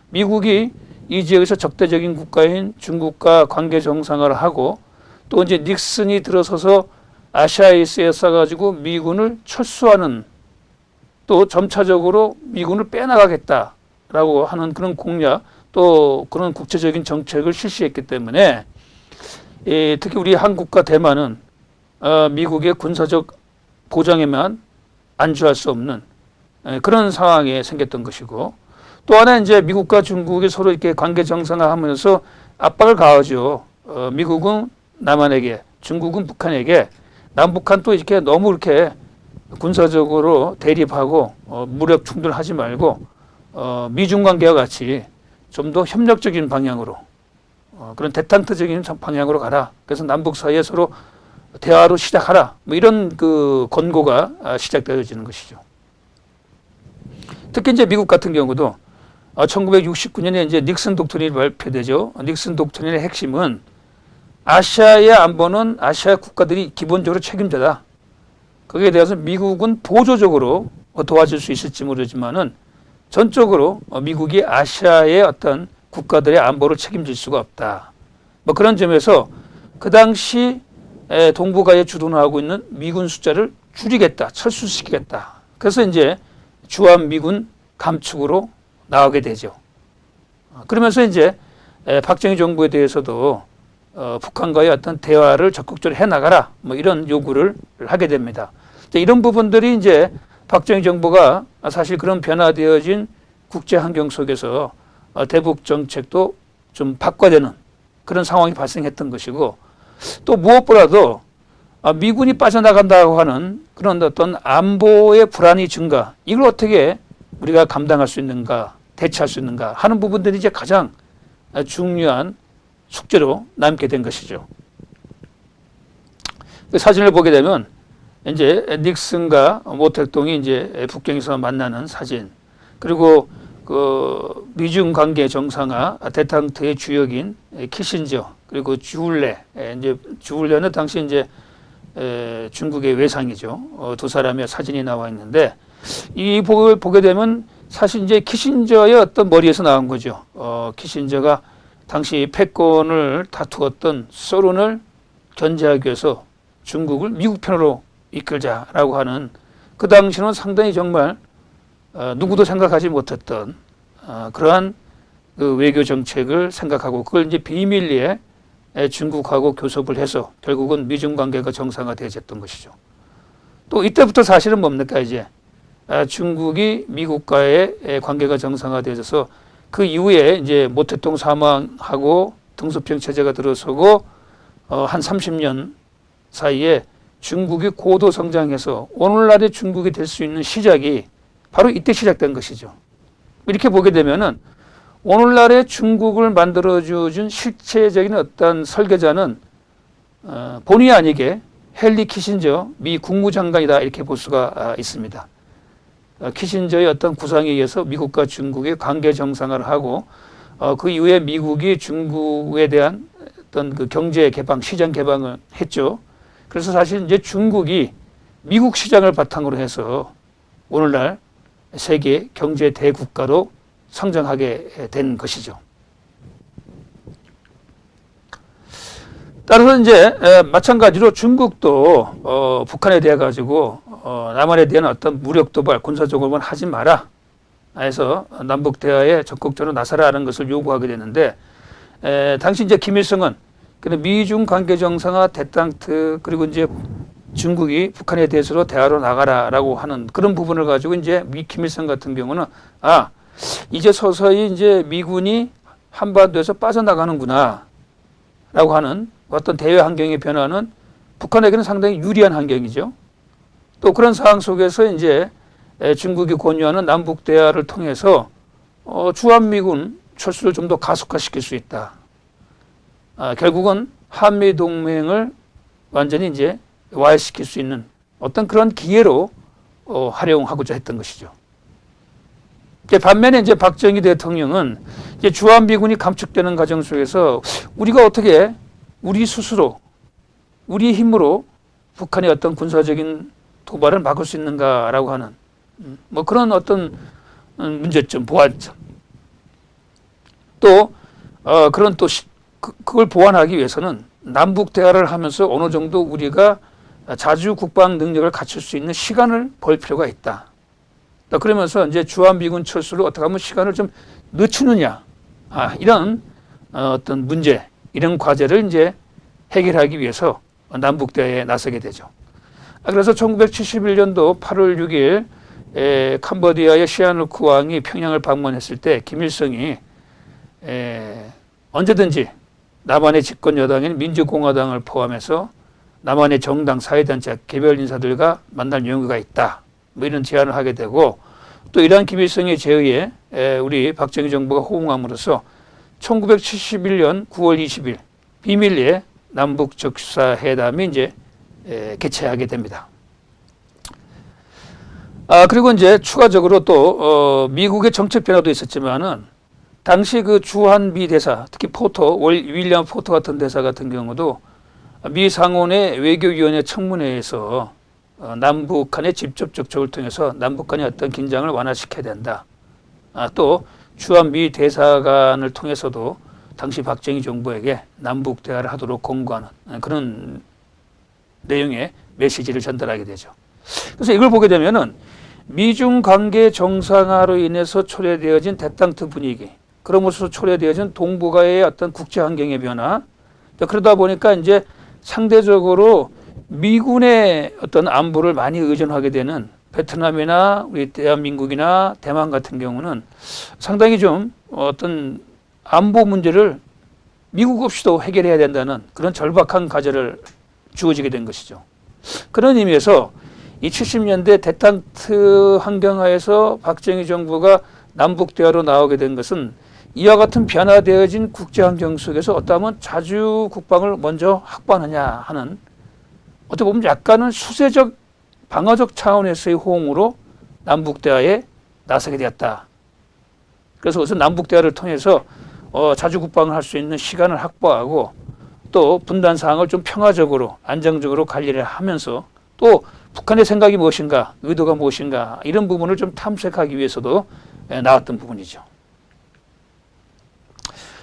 미국이 이 지역에서 적대적인 국가인 중국과 관계 정상화를 하고 또 이제 닉슨이 들어서서 아시아에 써가지고 미군을 철수하는 또 점차적으로 미군을 빼나가겠다라고 하는 그런 공약 또 그런 국제적인 정책을 실시했기 때문에 특히 우리 한국과 대만은 미국의 군사적 보장에만 안주할 수 없는 그런 상황이 생겼던 것이고 또 하나 이제 미국과 중국이 서로 이렇게 관계 정상화하면서 압박을 가하죠. 미국은 남한에게, 중국은 북한에게, 남북한 또 이렇게 너무 이렇게 군사적으로 대립하고 무력 충돌하지 말고 미중 관계와 같이 좀 더 협력적인 방향으로 그런 대탕트적인 방향으로 가라. 그래서 남북 사이에 서로 대화로 시작하라. 뭐 이런 그 권고가 시작되어지는 것이죠. 특히 이제 미국 같은 경우도 1969년에 이제 닉슨 독트린이 발표되죠. 닉슨 독트린의 핵심은 아시아의 안보는 아시아 국가들이 기본적으로 책임져다. 거기에 대해서 미국은 보조적으로 도와줄 수 있을지 모르지만은 전적으로 미국이 아시아의 어떤 국가들의 안보를 책임질 수가 없다. 뭐 그런 점에서 그 당시 동북아에 주둔하고 있는 미군 숫자를 줄이겠다, 철수시키겠다. 그래서 이제 주한미군 감축으로 나오게 되죠. 그러면서 이제 박정희 정부에 대해서도 북한과의 어떤 대화를 적극적으로 해나가라. 뭐 이런 요구를 하게 됩니다. 이런 부분들이 이제 박정희 정부가 사실 그런 변화되어진 국제 환경 속에서 대북 정책도 좀 바꿔야 되는 그런 상황이 발생했던 것이고 또 무엇보다도 미군이 빠져나간다고 하는 그런 어떤 안보의 불안이 증가 이걸 어떻게 우리가 감당할 수 있는가 대처할 수 있는가 하는 부분들이 이제 가장 중요한 숙제로 남게 된 것이죠. 그 사진을 보게 되면 이제 닉슨과 모 대통령이 이제 북경에서 만나는 사진 그리고 그 미중 관계 정상화 데탕트의 주역인 키신저 그리고 주울레 이제 주울레는 당시 이제 중국의 외상이죠. 두 사람의 사진이 나와 있는데 이 복을 보게 되면 사실 이제 키신저의 어떤 머리에서 나온 거죠. 키신저가 당시 패권을 다투었던 소련을 견제하기 위해서 중국을 미국 편으로 이끌자라고 하는 그 당시는 상당히 정말 누구도 생각하지 못했던 그러한 그 외교 정책을 생각하고 그걸 이제 비밀리에 중국하고 교섭을 해서 결국은 미중 관계가 정상화되어졌던 것이죠. 또 이때부터 사실은 뭡니까 이제 중국이 미국과의 관계가 정상화되어져서 그 이후에 이제 모택동 사망하고 등소평 체제가 들어서고 한 30년 사이에 중국이 고도 성장해서 오늘날의 중국이 될 수 있는 시작이 바로 이때 시작된 것이죠. 이렇게 보게 되면은 오늘날의 중국을 만들어준 실체적인 어떤 설계자는 본의 아니게 헨리 키신저 미 국무장관이다 이렇게 볼 수가 있습니다. 키신저의 어떤 구상에 의해서 미국과 중국의 관계 정상화를 하고 그 이후에 미국이 중국에 대한 어떤 그 경제 개방, 시장 개방을 했죠. 그래서 사실 이제 중국이 미국 시장을 바탕으로 해서 오늘날 세계 경제 대국가로 성장하게 된 것이죠. 따라서 이제 마찬가지로 중국도 북한에 대해 가지고 남한에 대한 어떤 무력 도발, 군사적으로만 하지 마라 해서 남북 대화에 적극적으로 나서라는 것을 요구하게 되는데 당시 이제 김일성은 미중 관계 정상화 데탕트 그리고 이제 중국이 북한에 대해서도 대화로 나가라라고 하는 그런 부분을 가지고 이제 김일성 같은 경우는 이제 서서히 이제 미군이 한반도에서 빠져나가는구나라고 하는 어떤 대외 환경의 변화는 북한에게는 상당히 유리한 환경이죠. 또 그런 상황 속에서 이제 중국이 권유하는 남북 대화를 통해서 주한미군 철수를 좀 더 가속화시킬 수 있다. 결국은 한미 동맹을 완전히 이제 와해시킬 수 있는 어떤 그런 기회로 활용하고자 했던 것이죠. 반면에 이제 박정희 대통령은 이제 주한미군이 감축되는 과정 속에서 우리가 어떻게 우리 스스로 우리 힘으로 북한의 어떤 군사적인 도발을 막을 수 있는가라고 하는 뭐 그런 어떤 문제점, 보완점. 또 그런 또 그걸 보완하기 위해서는 남북 대화를 하면서 어느 정도 우리가 자주 국방 능력을 갖출 수 있는 시간을 벌 필요가 있다. 그러면서 이제 주한미군 철수를 어떻게 하면 시간을 좀 늦추느냐, 이런 어떤 문제, 이런 과제를 이제 해결하기 위해서 남북 대화에 나서게 되죠. 그래서 1971년도 8월 6일 캄보디아의 시아누크 왕이 평양을 방문했을 때 김일성이 언제든지 남한의 집권 여당인 민주공화당을 포함해서 남한의 정당, 사회단체, 개별 인사들과 만날 용의가 있다. 뭐 이런 제안을 하게 되고 또 이러한 김일성의 제의에 우리 박정희 정부가 호응함으로써 1971년 9월 20일 비밀리에 남북 적사회담이 이제 개최하게 됩니다. 그리고 이제 추가적으로 또 미국의 정책 변화도 있었지만은 당시 그 주한미 대사, 특히 포터, 윌리엄 포터 같은 대사 같은 경우도 미 상원의 외교위원회 청문회에서 남북 간의 직접 접촉을 통해서 남북 간의 어떤 긴장을 완화시켜야 된다. 또 주한미 대사관을 통해서도 당시 박정희 정부에게 남북 대화를 하도록 권고하는 그런 내용의 메시지를 전달하게 되죠. 그래서 이걸 보게 되면은 미중 관계 정상화로 인해서 초래되어진 데탕트 분위기, 그러면서 초래되어진 동북아의 어떤 국제 환경의 변화, 그러다 보니까 이제 상대적으로 미군의 어떤 안보를 많이 의존하게 되는 베트남이나 우리 대한민국이나 대만 같은 경우는 상당히 좀 어떤 안보 문제를 미국 없이도 해결해야 된다는 그런 절박한 과제를 주어지게 된 것이죠. 그런 의미에서 이 70년대 데탕트 환경하에서 박정희 정부가 남북 대화로 나오게 된 것은 이와 같은 변화되어진 국제 환경 속에서 어떠하면 자주 국방을 먼저 확보하느냐 하는 어떻게 보면 약간은 수세적 방어적 차원에서의 호응으로 남북 대화에 나서게 되었다. 그래서 우선 남북 대화를 통해서 자주 국방을 할 수 있는 시간을 확보하고 또 분단 사항을 좀 평화적으로 안정적으로 관리를 하면서 또 북한의 생각이 무엇인가, 의도가 무엇인가 이런 부분을 좀 탐색하기 위해서도 나왔던 부분이죠.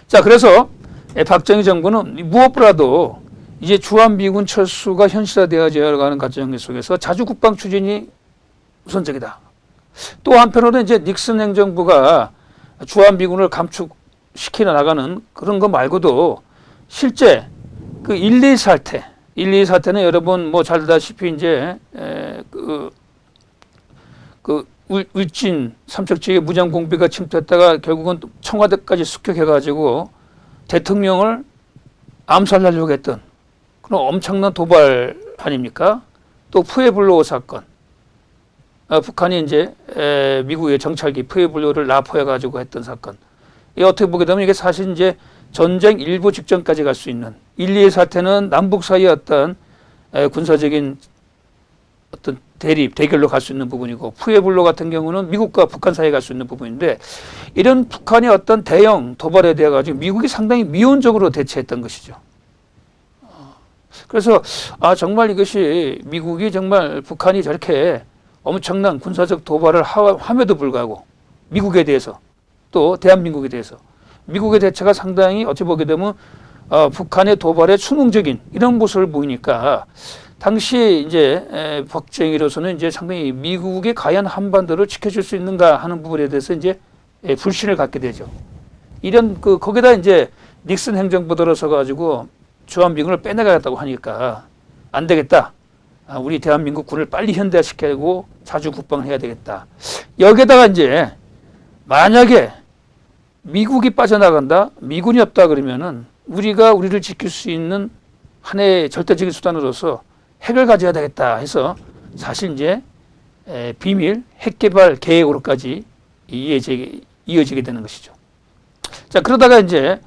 자, 그래서 박정희 정부는 무엇보다도 이제 주한미군 철수가 현실화되어져 가는 과정 속에서 자주 국방 추진이 우선적이다. 또 한편으로는 이제 닉슨 행정부가 주한미군을 감축시켜 나가는 그런 거 말고도 실제 그 1.2 사태, 1.2 사태는 여러분 뭐 잘 알다시피 이제 울진 삼척 지역에 무장 공비가 침투했다가 결국은 청와대까지 습격해가지고 대통령을 암살하려고 했던 그런 엄청난 도발 아닙니까? 또 푸에블로 사건. 북한이 이제 미국의 정찰기 푸에블로를 납포해가지고 했던 사건. 이 어떻게 보게 되면 이게 사실 이제 전쟁 일부 직전까지 갈 수 있는 1.2 사태는 남북 사이의 어떤 군사적인 어떤 대결로 갈 수 있는 부분이고 푸에블로 같은 경우는 미국과 북한 사이에 갈 수 있는 부분인데 이런 북한의 어떤 대형 도발에 대해 가지고 미국이 상당히 미온적으로 대처했던 것이죠. 그래서 정말 이것이 미국이 정말 북한이 저렇게 엄청난 군사적 도발을 함에도 불구하고 미국에 대해서 또 대한민국에 대해서 미국의 대처가 상당히 어찌 보게 되면 북한의 도발에 수능적인 이런 모습을 보이니까 당시 이제 박정희로서는 이제 상당히 미국이 과연 한반도를 지켜줄 수 있는가 하는 부분에 대해서 이제 불신을 갖게 되죠. 이런 거기다 이제 닉슨 행정부 들어서 가지고 주한미군을 빼내가겠다고 하니까 안 되겠다. 우리 대한민국 군을 빨리 현대화시키고 자주 국방을 해야 되겠다. 여기에다가 이제 만약에 미국이 빠져나간다, 미군이 없다 그러면은 우리를 지킬 수 있는 하나의 절대적인 수단으로서 핵을 가져야 되겠다 해서 사실 이제 비밀 핵 개발 계획으로까지 이어지게 되는 것이죠. 자, 그러다가 이제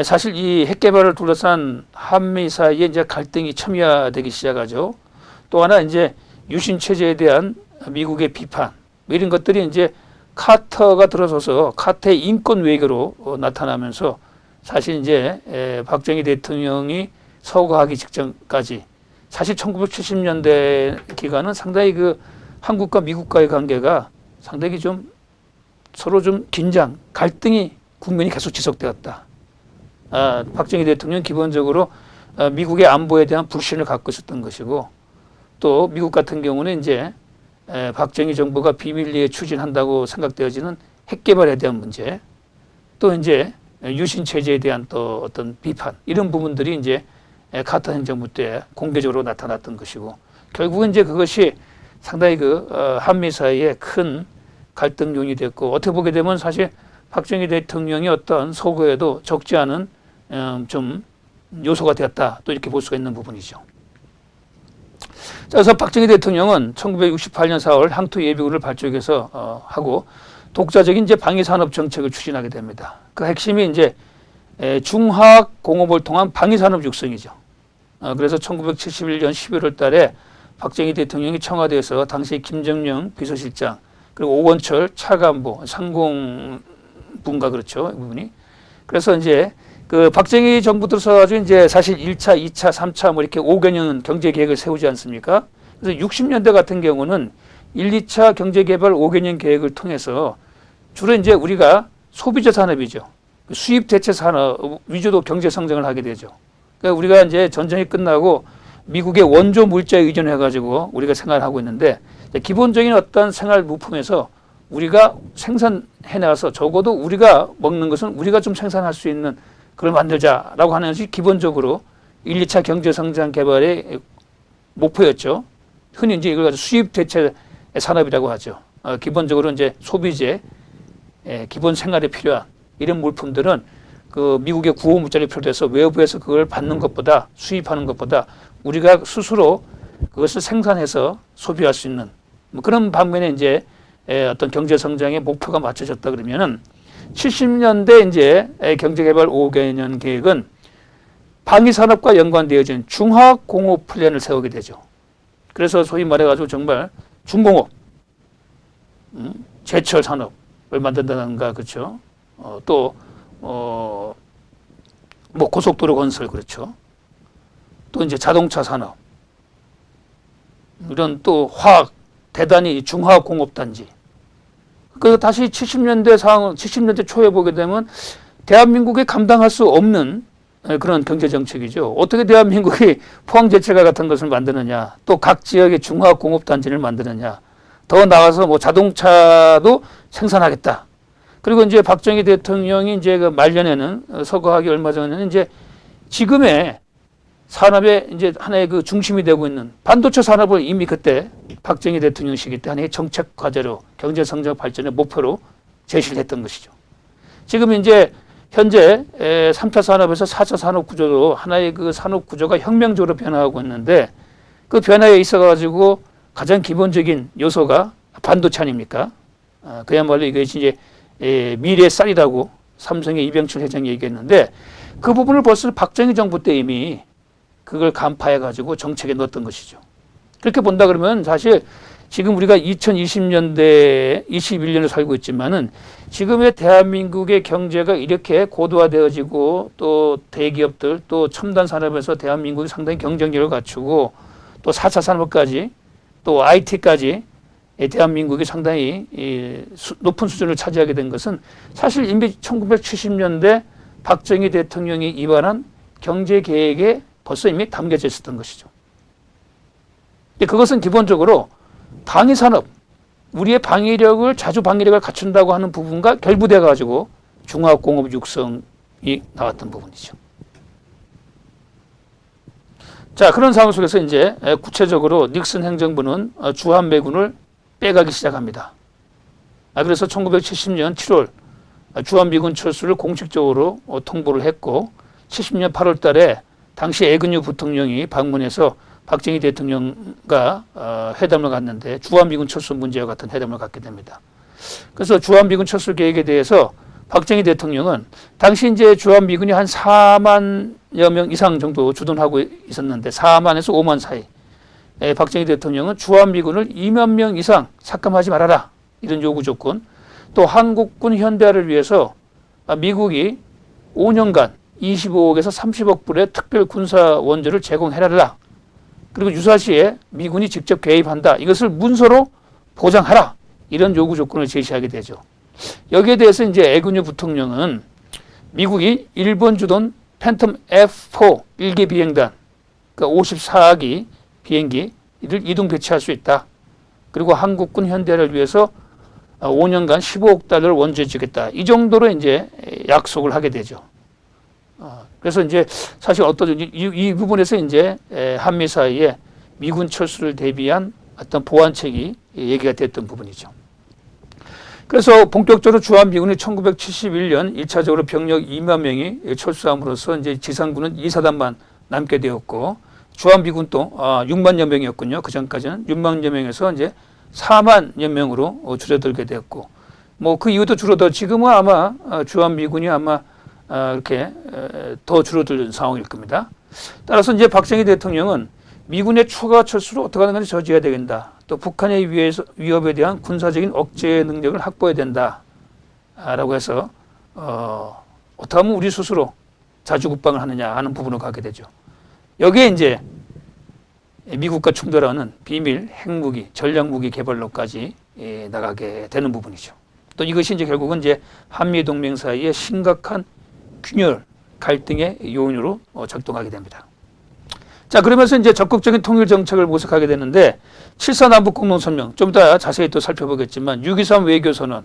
사실 이 핵 개발을 둘러싼 한미 사이에 이제 갈등이 첨예화되기 시작하죠. 또 하나 이제 유신 체제에 대한 미국의 비판 이런 것들이 이제 카터가 들어서서 카터의 인권 외교로 나타나면서 사실 이제 박정희 대통령이 서거하기 직전까지 사실 1970년대 기간은 상당히 그 한국과 미국과의 관계가 상당히 좀 서로 좀 긴장, 갈등이 국면이 계속 지속되었다. 박정희 대통령 기본적으로 미국의 안보에 대한 불신을 갖고 있었던 것이고 또 미국 같은 경우는 이제 박정희 정부가 비밀리에 추진한다고 생각되어지는 핵 개발에 대한 문제 또 이제 유신 체제에 대한 또 어떤 비판 이런 부분들이 이제 카터 행정부 때 공개적으로 나타났던 것이고 결국은 이제 그것이 상당히 한미 사이에 큰 갈등 요인이 됐고 어떻게 보게 되면 사실 박정희 대통령이 어떤 서거에도 적지 않은 좀 요소가 되었다 또 이렇게 볼 수가 있는 부분이죠. 자, 그래서 박정희 대통령은 1968년 4월 항토 예비군을 발족해서 하고 독자적인 이제 방위산업 정책을 추진하게 됩니다. 그 핵심이 이제 중화학 공업을 통한 방위산업 육성이죠. 그래서 1971년 11월 달에 박정희 대통령이 청와대에서 당시 김정영 비서실장 그리고 오건철 차관보 상공분가 그렇죠. 이분이. 그래서 이제 그 박정희 정부 들어서가지고 이제 사실 1차, 2차, 3차 뭐 이렇게 5개년 경제 계획을 세우지 않습니까? 그래서 60년대 같은 경우는 1, 2차 경제 개발 5개년 계획을 통해서 주로 이제 우리가 소비자 산업이죠. 수입 대체 산업 위주로 경제 성장을 하게 되죠. 그러니까 우리가 이제 전쟁이 끝나고 미국의 원조 물자에 의존해 가지고 우리가 생활을 하고 있는데 기본적인 어떤 생활 부품에서 우리가 생산해 나가서 적어도 우리가 먹는 것은 우리가 좀 생산할 수 있는 그걸 만들자라고 하는 것이 기본적으로 1, 2차 경제 성장 개발의 목표였죠. 흔히 이제 이걸 가지고 수입 대체 산업이라고 하죠. 기본적으로 이제 소비재, 기본 생활에 필요한 이런 물품들은 그 미국의 구호 물자를 필요해서 외부에서 그걸 받는 것보다 수입하는 것보다 우리가 스스로 그것을 생산해서 소비할 수 있는 뭐 그런 방면에 이제 어떤 경제 성장의 목표가 맞춰졌다 그러면은 70년대 이제 경제개발 5개년 계획은 방위산업과 연관되어진 중화공업 플랜을 세우게 되죠. 그래서 소위 말해가지고 정말 중공업, 제철 산업을 만든다든가 그렇죠. 또 뭐 고속도로 건설 그렇죠. 또 이제 자동차 산업 이런 또 화학 대단히 중화학 공업 단지. 그 다시 70년대 초에 보게 되면 대한민국이 감당할 수 없는 그런 경제 정책이죠. 어떻게 대한민국이 포항제철가 같은 것을 만드느냐, 또 각 지역의 중화학 공업 단지를 만드느냐, 더 나아가서 뭐 자동차도 생산하겠다. 그리고 이제 박정희 대통령이 이제 그 말년에는 서거하기 얼마 전에는 이제 지금의 산업의 이제 하나의 그 중심이 되고 있는 반도체 산업을 이미 그때 박정희 대통령 시기 때 하나의 정책 과제로 경제 성장 발전의 목표로 제시를 했던 것이죠. 지금 이제 현재 3차 산업에서 4차 산업 구조로 하나의 그 산업 구조가 혁명적으로 변화하고 있는데 그 변화에 있어 가지고 가장 기본적인 요소가 반도체 아닙니까? 그야말로 이것이 이제 미래의 쌀이라고 삼성의 이병철 회장이 얘기했는데 그 부분을 벌써 박정희 정부 때 이미 그걸 간파해 가지고 정책에 넣었던 것이죠. 그렇게 본다 그러면 사실 지금 우리가 2020년대 21년을 살고 있지만은 지금의 대한민국의 경제가 이렇게 고도화되어지고 또 대기업들 또 첨단 산업에서 대한민국이 상당히 경쟁력을 갖추고 또 4차 산업까지 또 IT까지 대한민국이 상당히 높은 수준을 차지하게 된 것은 사실 이미 1970년대 박정희 대통령이 입안한 경제 계획에 벌써 이미 담겨져 있었던 것이죠. 그것은 기본적으로 방위산업, 우리의 방위력을 자주 방위력을 갖춘다고 하는 부분과 결부돼 가지고 중화공업 육성이 나왔던 부분이죠. 자, 그런 상황 속에서 이제 구체적으로 닉슨 행정부는 주한미군을 빼가기 시작합니다. 그래서 1970년 7월 주한미군 철수를 공식적으로 통보를 했고 70년 8월 달에 당시 에그뉴 부통령이 방문해서 박정희 대통령과 회담을 갖는데 주한미군 철수 문제와 같은 회담을 갖게 됩니다. 그래서 주한미군 철수 계획에 대해서 박정희 대통령은 당시 이제 주한미군이 한 4만여 명 이상 정도 주둔하고 있었는데 4만에서 5만 사이. 박정희 대통령은 주한미군을 2만 명 이상 삭감하지 말아라. 이런 요구 조건. 또 한국군 현대화를 위해서 미국이 5년간 25억에서 30억 불의 특별 군사 원조를 제공해달라. 그리고 유사시에 미군이 직접 개입한다. 이것을 문서로 보장하라. 이런 요구 조건을 제시하게 되죠. 여기에 대해서 이제 에그뉴 부통령은 미국이 일본 주둔 팬텀 F4 1기 비행단, 그러니까 54기 비행기를 이동 배치할 수 있다. 그리고 한국군 현대화를 위해서 5년간 15억 달러를 원조해 주겠다. 이 정도로 이제 약속을 하게 되죠. 그래서 이제 사실 이 부분에서 이제 한미 사이에 미군 철수를 대비한 어떤 보완책이 얘기가 됐던 부분이죠. 그래서 본격적으로 주한미군이 1971년 1차적으로 병력 2만 명이 철수함으로써 이제 지상군은 2사단만 남게 되었고 주한미군 또 6만여 명이었군요. 그 전까지는 6만여 명에서 이제 4만여 명으로 줄어들게 되었고 뭐 그 이후도 줄어들 지금은 아마 주한미군이 아마 이렇게 더 줄어들 상황일 겁니다. 따라서 이제 박정희 대통령은 미군의 추가 철수를 어떻게 하는 건지 저지해야 되겠다. 또 북한의 위협에 대한 군사적인 억제 능력을 확보해야 된다. 라고 해서 어떻게 하면 우리 스스로 자주국방을 하느냐 하는 부분으로 가게 되죠. 여기에 이제 미국과 충돌하는 비밀 핵무기, 전략무기 개발로까지 나가게 되는 부분이죠. 또 이것이 이제 결국은 이제 한미 동맹 사이에 심각한 균열, 갈등의 요인으로 작동하게 됩니다. 자, 그러면서 이제 적극적인 통일 정책을 모색하게 되는데 7.4 남북공동선명 좀 더 자세히 또 살펴보겠지만 6.23 외교선언,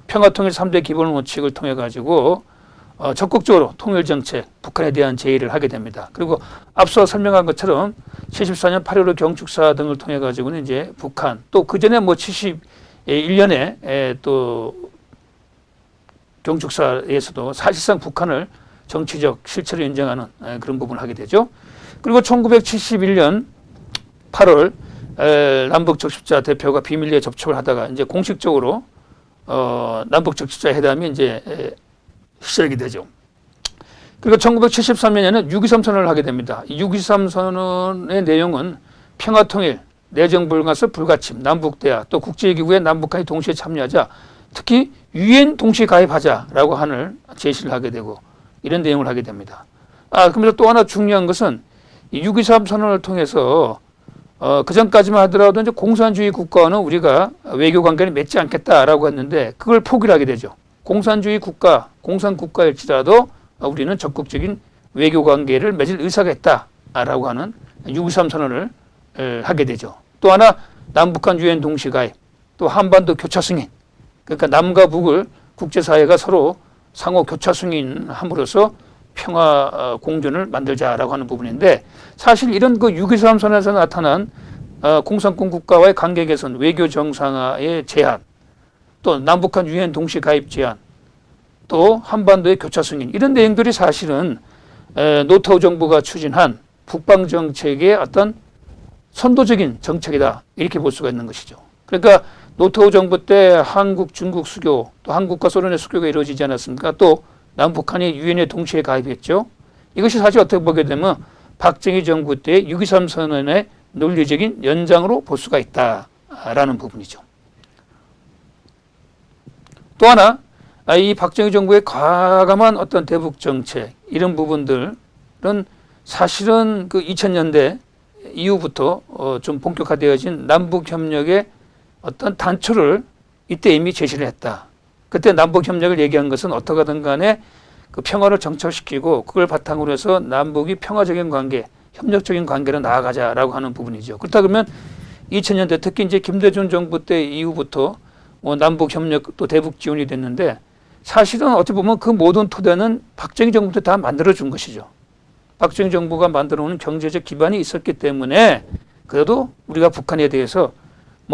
평화통일 3대 기본 원칙을 통해 가지고 적극적으로 통일 정책, 북한에 대한 제의를 하게 됩니다. 그리고 앞서 설명한 것처럼 74년 8.15 경축사 등을 통해 가지고는 이제 북한 또 그 전에 뭐 71년에 또 경축사에서도 사실상 북한을 정치적 실체로 인정하는 그런 부분을 하게 되죠. 그리고 1971년 8월 남북 적십자 대표가 비밀리에 접촉을 하다가 이제 공식적으로 남북 적십자 회담이 이제 시작이 되죠. 그리고 1973년에는 6.23 선언을 하게 됩니다. 이 6.23 선언의 내용은 평화통일, 내정불가서 불가침, 남북대화, 또 국제기구에 남북한이 동시에 참여하자 특히 유엔 동시 가입하자라고 하는 제시를 하게 되고 이런 내용을 하게 됩니다. 그러면서 또 하나 중요한 것은 이 6.23 선언을 통해서 그 전까지만 하더라도 이제 공산주의 국가와는 우리가 외교 관계를 맺지 않겠다라고 했는데 그걸 포기를 하게 되죠. 공산주의 국가, 공산국가일지라도 우리는 적극적인 외교 관계를 맺을 의사가 있다라고 하는 6.23 선언을 하게 되죠. 또 하나 남북한 유엔 동시 가입, 또 한반도 교차 승인. 그러니까 남과 북을 국제사회가 서로 상호 교차 승인함으로써 평화 공존을 만들자라고 하는 부분인데 사실 이런 그 6.23 선언에서 나타난 공산권 국가와의 관계 개선, 외교 정상화의 제한, 또 남북한 유엔 동시 가입 제한, 또 한반도의 교차 승인 이런 내용들이 사실은 노태우 정부가 추진한 북방 정책의 어떤 선도적인 정책이다 이렇게 볼 수가 있는 것이죠. 그러니까 노태우 정부 때 한국, 중국 수교, 또 한국과 소련의 수교가 이루어지지 않았습니까? 또 남북한이 유엔에 동시에 가입했죠. 이것이 사실 어떻게 보게 되면 박정희 정부 때 6.23 선언의 논리적인 연장으로 볼 수가 있다라는 부분이죠. 또 하나 이 박정희 정부의 과감한 어떤 대북 정책 이런 부분들은 사실은 그 2000년대 이후부터 좀 본격화되어진 남북 협력의 어떤 단초를 이때 이미 제시를 했다. 그때 남북 협력을 얘기한 것은 어떻게 하든 간에 그 평화를 정착시키고 그걸 바탕으로 해서 남북이 평화적인 관계, 협력적인 관계로 나아가자라고 하는 부분이죠. 그렇다 그러면 2000년대 특히 이제 김대중 정부 때 이후부터 남북 협력 또 대북 지원이 됐는데 사실은 어떻게 보면 그 모든 토대는 박정희 정부 때 다 만들어준 것이죠. 박정희 정부가 만들어 놓은 경제적 기반이 있었기 때문에 그래도 우리가 북한에 대해서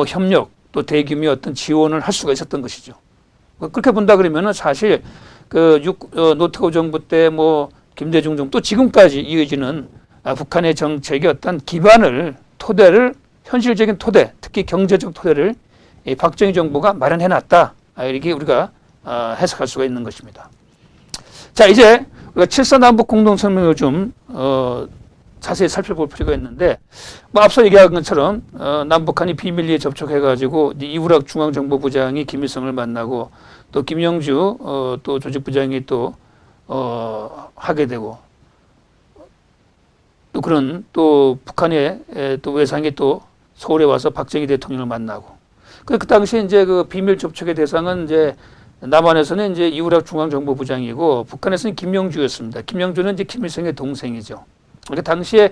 협력 또 대규모의 어떤 지원을 할 수가 있었던 것이죠. 그렇게 본다 그러면은 사실 노태우 정부 때 김대중 정부 또 지금까지 이어지는 북한의 정책의 어떤 기반을 토대를 현실적인 토대 특히 경제적 토대를 박정희 정부가 마련해 놨다 이렇게 우리가 해석할 수가 있는 것입니다. 자 이제 우리가 7.4 남북 공동성명을 좀 자세히 살펴볼 필요가 있는데 앞서 얘기한 것처럼 남북한이 비밀리에 접촉해가지고 이우락 중앙정보부장이 김일성을 만나고 또 김영주 또 조직부장이 또 하게 되고 또 그런 또 북한의 또 외상이 또 서울에 와서 박정희 대통령을 만나고 그 당시에 이제 그 비밀 접촉의 대상은 이제 남한에서는 이제 이우락 중앙정보부장이고 북한에서는 김영주였습니다. 김영주는 이제 김일성의 동생이죠. 그러니까 당시에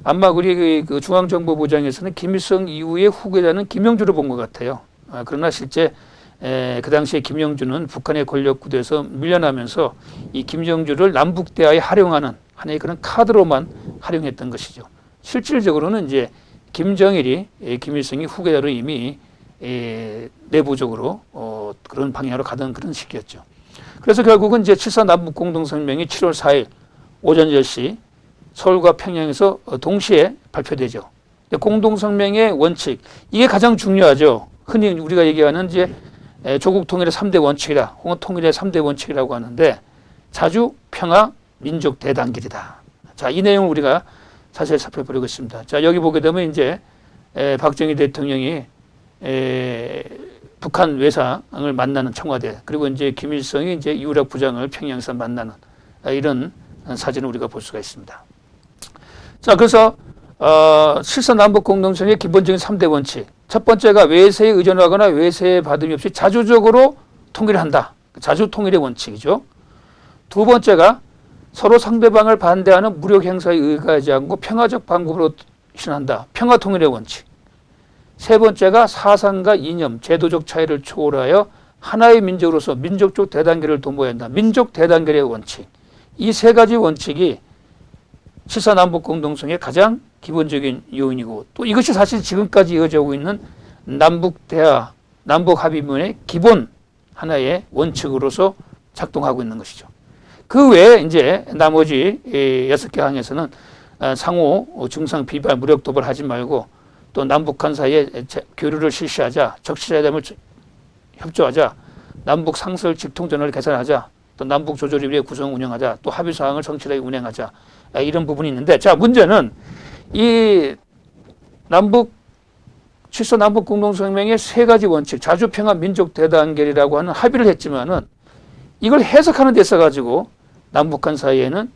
아마 우리 그 중앙정보부장에서는 김일성 이후의 후계자는 김영주로 본 것 같아요. 그러나 실제 그 당시에 김영주는 북한의 권력 구도에서 밀려나면서 이 김영주를 남북 대화에 활용하는 하나의 그런 카드로만 활용했던 것이죠. 실질적으로는 이제 김정일이 김일성이 후계자로 이미 내부적으로 그런 방향으로 가던 그런 시기였죠. 그래서 결국은 이제 7.4 남북 공동성명이 7월 4일 오전 10시 서울과 평양에서 동시에 발표되죠. 공동성명의 원칙 이게 가장 중요하죠. 흔히 우리가 얘기하는 이제 조국 통일의 3대 원칙이라 혹은 통일의 3대 원칙이라고 하는데 자주, 평화, 민족 대단결이다. 자, 이 내용을 우리가 자세히 살펴보겠습니다. 자, 여기 보게 되면 이제 박정희 대통령이 북한 외상을 만나는 청와대 그리고 이제 김일성이 이제 이우락 부장을 평양에서 만나는 이런 사진을 우리가 볼 수가 있습니다. 자, 그래서 7.4 남북 공동성명의 기본적인 3대 원칙. 첫 번째가 외세에 의존하거나 외세에 받음이 없이 자주적으로 통일을 한다. 자주 통일의 원칙이죠. 두 번째가 서로 상대방을 반대하는 무력 행사에 의거하지 않고 평화적 방법으로 실현한다. 평화 통일의 원칙. 세 번째가 사상과 이념, 제도적 차이를 초월하여 하나의 민족으로서 민족적 대단결을 도모해야 한다. 민족 대단결의 원칙. 이 세 가지 원칙이 7.4 남북 공동성의 가장 기본적인 요인이고 또 이것이 사실 지금까지 이어져 오고 있는 남북 대화, 남북 합의문의 기본 하나의 원칙으로서 작동하고 있는 것이죠. 그 외에 이제 나머지 6개 항에서는 상호 중상 비발 무력 도발 하지 말고 또 남북한 사이에 교류를 실시하자, 적시자회담을 협조하자, 남북 상설 직통전을 개선하자, 또 남북 조조리비의 구성 운영하자, 또 합의 사항을 성실하게 운행하자 이런 부분이 있는데 자 문제는 이 남북 7서 남북 공동성명의 세 가지 원칙, 자주평화 민족 대단결이라고 하는 합의를 했지만은 이걸 해석하는 데 있어가지고 남북한 사이에는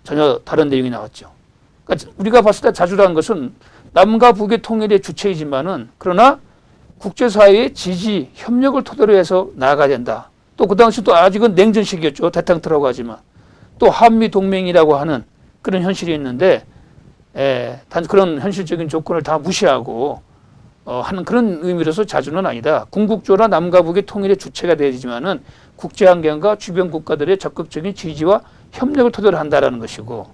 전혀 다른 내용이 나왔죠. 그러니까 우리가 봤을 때 자주라는 것은 남과 북의 통일의 주체이지만은 그러나 국제사회의 지지, 협력을 토대로 해서 나아가야 된다. 또 그 당시 또 아직은 냉전 시기였죠. 대탕트라고 하지만 또 한미 동맹이라고 하는 그런 현실이 있는데 단 그런 현실적인 조건을 다 무시하고 하는 그런 의미로서 자주는 아니다. 궁극적으로 남과 북의 통일의 주체가 되지만은 국제 환경과 주변 국가들의 적극적인 지지와 협력을 토대로 한다라는 것이고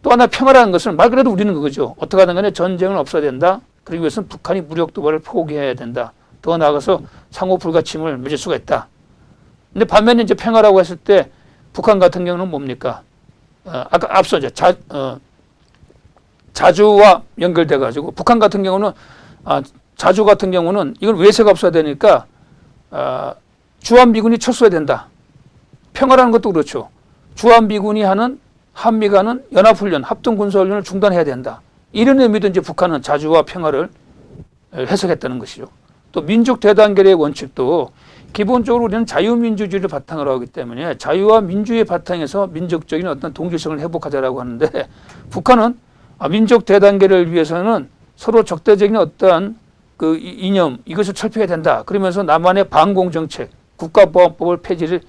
또 하나 평화라는 것은 말 그대로 우리는 그거죠. 어떻게 하든 간에 전쟁은 없어야 된다. 그러기 위해서는 북한이 무력 도발을 포기해야 된다. 더 나아가서 상호 불가침을 맺을 수가 있다. 근데 반면에 이제 평화라고 했을 때 북한 같은 경우는 뭡니까? 아까 앞서 이제 자주와 연결돼 가지고 북한 같은 경우는 자주 같은 경우는 이걸 외세가 없어야 되니까 주한미군이 철수해야 된다. 평화라는 것도 그렇죠. 주한미군이 하는 한미가 하는 연합훈련, 합동군사훈련을 중단해야 된다. 이런 의미도 이제 북한은 자주와 평화를 해석했다는 것이죠. 또 민족 대단결의 원칙도 기본적으로 우리는 자유민주주의를 바탕으로 하기 때문에 자유와 민주의 바탕에서 민족적인 어떤 동질성을 회복하자라고 하는데 북한은 민족 대단결을 위해서는 서로 적대적인 어떠한 그 이념 이것을 철폐해야 된다. 그러면서 남한의 반공정책, 국가보안법을 폐지를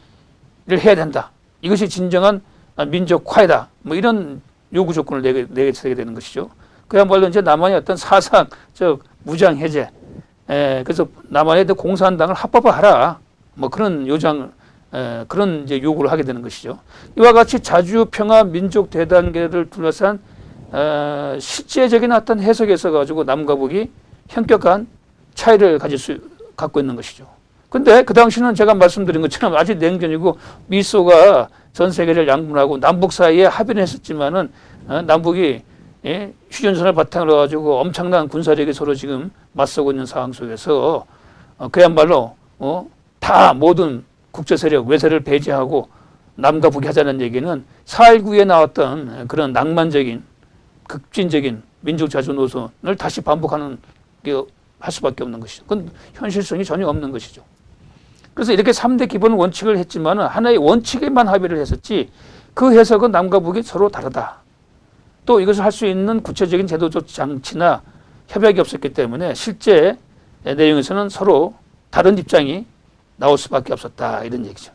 해야 된다. 이것이 진정한 민족화이다. 뭐 이런 요구 조건을 내게 되는 것이죠. 그야말로 이제 남한의 어떤 사상적 무장 해제. 그래서 남한에 공산당을 합법화하라. 뭐 그런 요장, 그런 이제 요구를 하게 되는 것이죠. 이와 같이 자주 평화 민족 대단계를 둘러싼 실제적인 어떤 해석에 있어 가지고 남과 북이 현격한 차이를 갖고 있는 것이죠. 근데 그 당시는 제가 말씀드린 것처럼 아직 냉전이고 미소가 전 세계를 양분하고 남북 사이에 합의를 했었지만은 남북이 휴전선을 바탕으로 가지고 엄청난 군사력이 서로 지금 맞서고 있는 상황 속에서 그야말로 다 모든 국제 세력 외세를 배제하고 남과 북이 하자는 얘기는 4.19에 나왔던 그런 낭만적인 극진적인 민족 자주 노선을 다시 반복하는 게 할 수밖에 없는 것이죠. 그건 현실성이 전혀 없는 것이죠. 그래서 이렇게 3대 기본 원칙을 했지만 하나의 원칙에만 합의를 했었지 그 해석은 남과 북이 서로 다르다. 또 이것을 할 수 있는 구체적인 제도적 장치나 협약이 없었기 때문에 실제 내용에서는 서로 다른 입장이 나올 수밖에 없었다. 이런 얘기죠.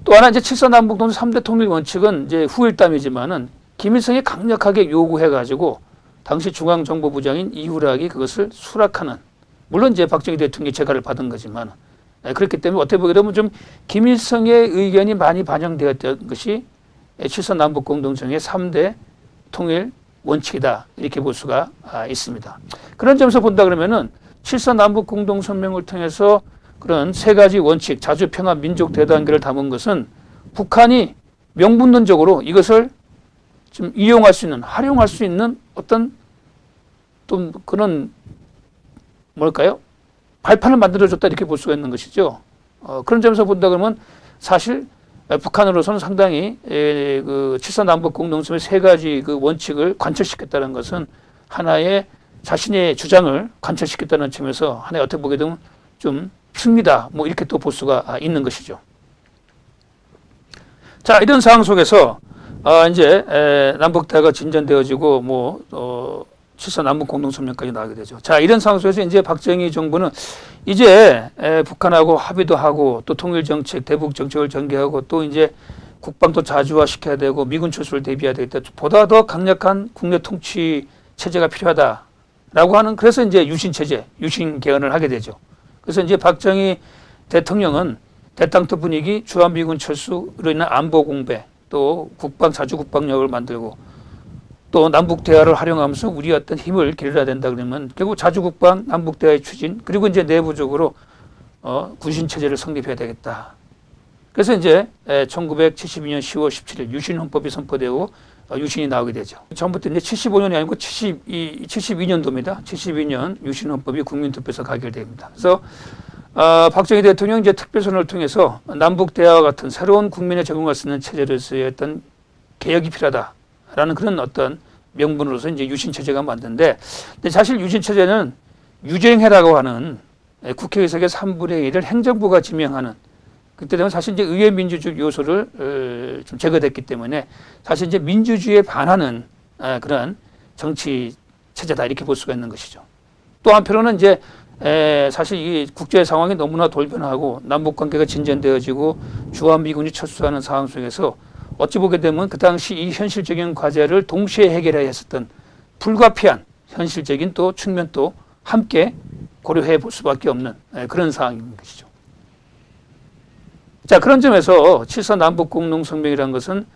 또 하나 이제 7서 남북동맹 3대 통일 원칙은 이제 후일담이지만은 김일성이 강력하게 요구해가지고 당시 중앙정보부장인 이후락이 그것을 수락하는 물론 이제 박정희 대통령이 재가를 받은 거지만 그렇기 때문에 어떻게 보게 되면 좀 김일성의 의견이 많이 반영되었던 것이 7서 남북공동정의 3대 통일 원칙이다 이렇게 볼 수가 있습니다. 그런 점에서 본다 그러면은 7서 남북공동성명을 통해서 그런 세 가지 원칙, 자주평화 민족 대단계를 담은 것은 북한이 명분론적으로 이것을 좀 이용할 수 있는, 활용할 수 있는 어떤 또 그런 뭘까요? 발판을 만들어줬다 이렇게 볼 수가 있는 것이죠. 그런 점에서 본다 그러면 사실 북한으로서는 상당히 그 7서 남북 공동성의 세 가지 그 원칙을 관철시켰다는 것은 하나의 자신의 주장을 관철시켰다는 점에서 하나의 어떻게 보게 되면 좀 승리다 뭐 이렇게 또 볼 수가 있는 것이죠. 자, 이런 상황 속에서 이제 남북 대화가 진전되어지고 뭐 7서 남북 공동성명까지 나가게 되죠. 자, 이런 상황 속에서 이제 박정희 정부는 이제 북한하고 합의도 하고 또 통일 정책, 대북 정책을 전개하고 또 이제 국방도 자주화 시켜야 되고 미군 철수를 대비해야 되겠다. 보다 더 강력한 국내 통치 체제가 필요하다라고 하는 그래서 이제 유신 체제, 유신 개헌을 하게 되죠. 그래서 이제 박정희 대통령은 대땅터 분위기, 주한미군 철수로 인한 안보 공배, 또 국방 자주 국방력을 만들고 또 남북 대화를 활용하면서 우리 어떤 힘을 기울여야 된다 그러면 결국 자주 국방, 남북 대화의 추진 그리고 이제 내부적으로 군신 체제를 성립해야 되겠다. 그래서 이제 1972년 10월 17일 유신 헌법이 선포되고 유신이 나오게 되죠. 처음부터 이제 75년이 아니고 72년도입니다. 72년 유신 헌법이 국민투표에서 가결됩니다. 그래서 박정희 대통령 이제 특별선언을 통해서 남북 대화와 같은 새로운 국민의 적응할 수 있는 체제를 쓰였던 개혁이 필요하다라는 그런 어떤 명분으로서 이제 유신체제가 만든데, 근데 사실 유신체제는 유쟁회라고 하는 국회의석의 3분의 1을 행정부가 지명하는, 그때 되면 사실 이제 의회 민주주의 요소를 좀 제거됐기 때문에 사실 이제 민주주의에 반하는 그런 정치 체제다 이렇게 볼 수가 있는 것이죠. 또 한편으로는 이제 사실 이 국제 상황이 너무나 돌변하고 남북 관계가 진전되어지고 주한미군이 철수하는 상황 속에서 어찌 보게 되면 그 당시 이 현실적인 과제를 동시에 해결해야 했었던 불가피한 현실적인 또 측면도 함께 고려해 볼 수밖에 없는 그런 상황인 것이죠. 자, 그런 점에서 7.4 남북공동성명이라는 것은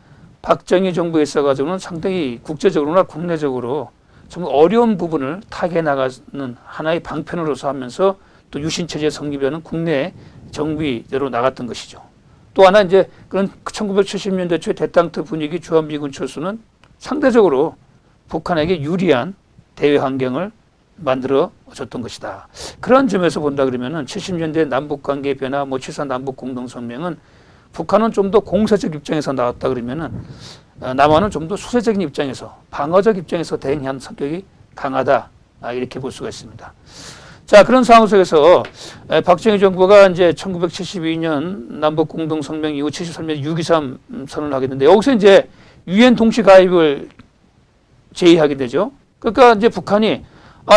박정희 정부에 있어가지고는 상당히 국제적으로나 국내적으로 좀 어려운 부분을 타개해 나가는 하나의 방편으로서 하면서 또 유신체제 성립에는 국내 정비대로 나갔던 것이죠. 또 하나 이제 그런 1970년대 초의 대땅트 분위기 주한미군 철수는 상대적으로 북한에게 유리한 대외 환경을 만들어 줬던 것이다. 그런 점에서 본다 그러면은 70년대 남북 관계 변화, 7.4 남북 공동성명은 북한은 좀 더 공세적 입장에서 나왔다 그러면은 남한은 좀 더 수세적인 입장에서 방어적 입장에서 대응한 성격이 강하다 이렇게 볼 수가 있습니다. 자, 그런 상황 속에서 박정희 정부가 이제 1972년 남북 공동성명 이후 73년 6.23 선언을 하게 되는데 여기서 이제 유엔 동시 가입을 제의하게 되죠. 그러니까 이제 북한이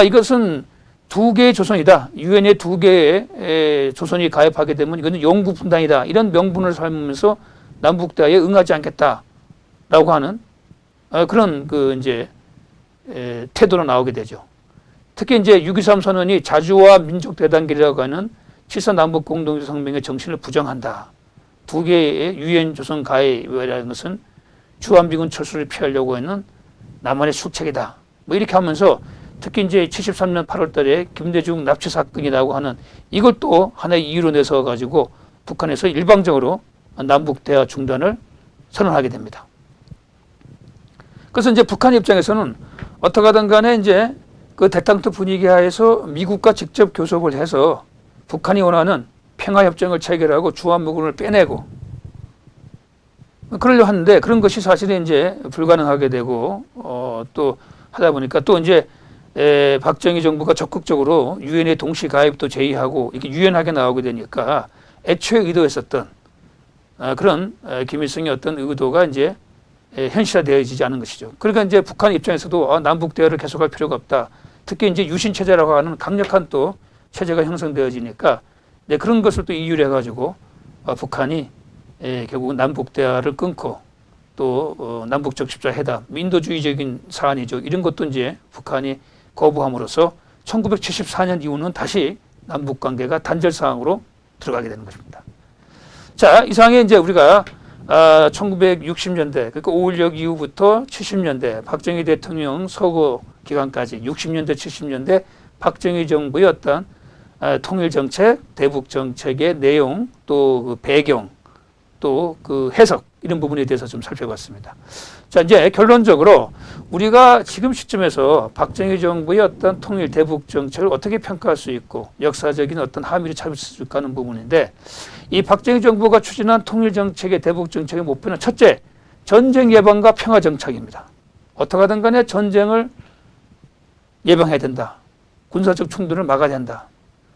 이것은 두 개의 조선이다. 유엔에 두 개의 조선이 가입하게 되면 이거는 영구 분단이다. 이런 명분을 삼으면서 남북 대화에 응하지 않겠다라고 하는 그런 그 이제 태도로 나오게 되죠. 특히 이제 6.23 선언이 자주와 민족 대단결이라고 하는 7.4 남북 공동성명의 정신을 부정한다. 두 개의 유엔 조선 가입이라는 것은 주한미군 철수를 피하려고 하는 남한의 술책이다. 뭐 이렇게 하면서 특히 이제 73년 8월 달에 김대중 납치 사건이라고 하는 이걸 또 하나의 이유로 내서 가지고 북한에서 일방적으로 남북 대화 중단을 선언하게 됩니다. 그래서 이제 북한 입장에서는 어떻게 하든 간에 이제 그 대땅트 분위기 하에서 미국과 직접 교섭을 해서 북한이 원하는 평화협정을 체결하고 주한미군을 빼내고 그러려 하는데 그런 것이 사실은 이제 불가능하게 되고 또 하다 보니까 또 이제 박정희 정부가 적극적으로 유엔의 동시 가입도 제의하고 이렇게 유연하게 나오게 되니까 애초에 의도했었던 그런 김일성의 어떤 의도가 이제 현실화되어지지 않은 것이죠. 그러니까 이제 북한 입장에서도 남북 대화를 계속할 필요가 없다. 특히 이제 유신 체제라고 하는 강력한 또 체제가 형성되어지니까 그런 것을 또 이유로 해가지고 북한이 결국 남북 대화를 끊고 또 남북 적십자 회담, 인도주의적인 사안이죠. 이런 것도 이제 북한이 거부함으로써 1974년 이후는 다시 남북 관계가 단절 상황으로 들어가게 되는 것입니다. 자, 이상에 이제 우리가 1960년대, 그러니까 5.16 이후부터 70년대 박정희 대통령 서거 기간까지 60년대, 70년대 박정희 정부의 어떤 통일 정책, 대북 정책의 내용, 또 그 배경, 또 그 해석 이런 부분에 대해서 좀 살펴봤습니다. 자, 이제 결론적으로 우리가 지금 시점에서 박정희 정부의 어떤 통일 대북 정책을 어떻게 평가할 수 있고 역사적인 어떤 함의를 찾을 수 있을까 하는 부분인데 이 박정희 정부가 추진한 통일 정책의 대북 정책의 목표는 첫째, 전쟁 예방과 평화 정착입니다. 어떻게 하든 간에 전쟁을 예방해야 된다. 군사적 충돌을 막아야 된다.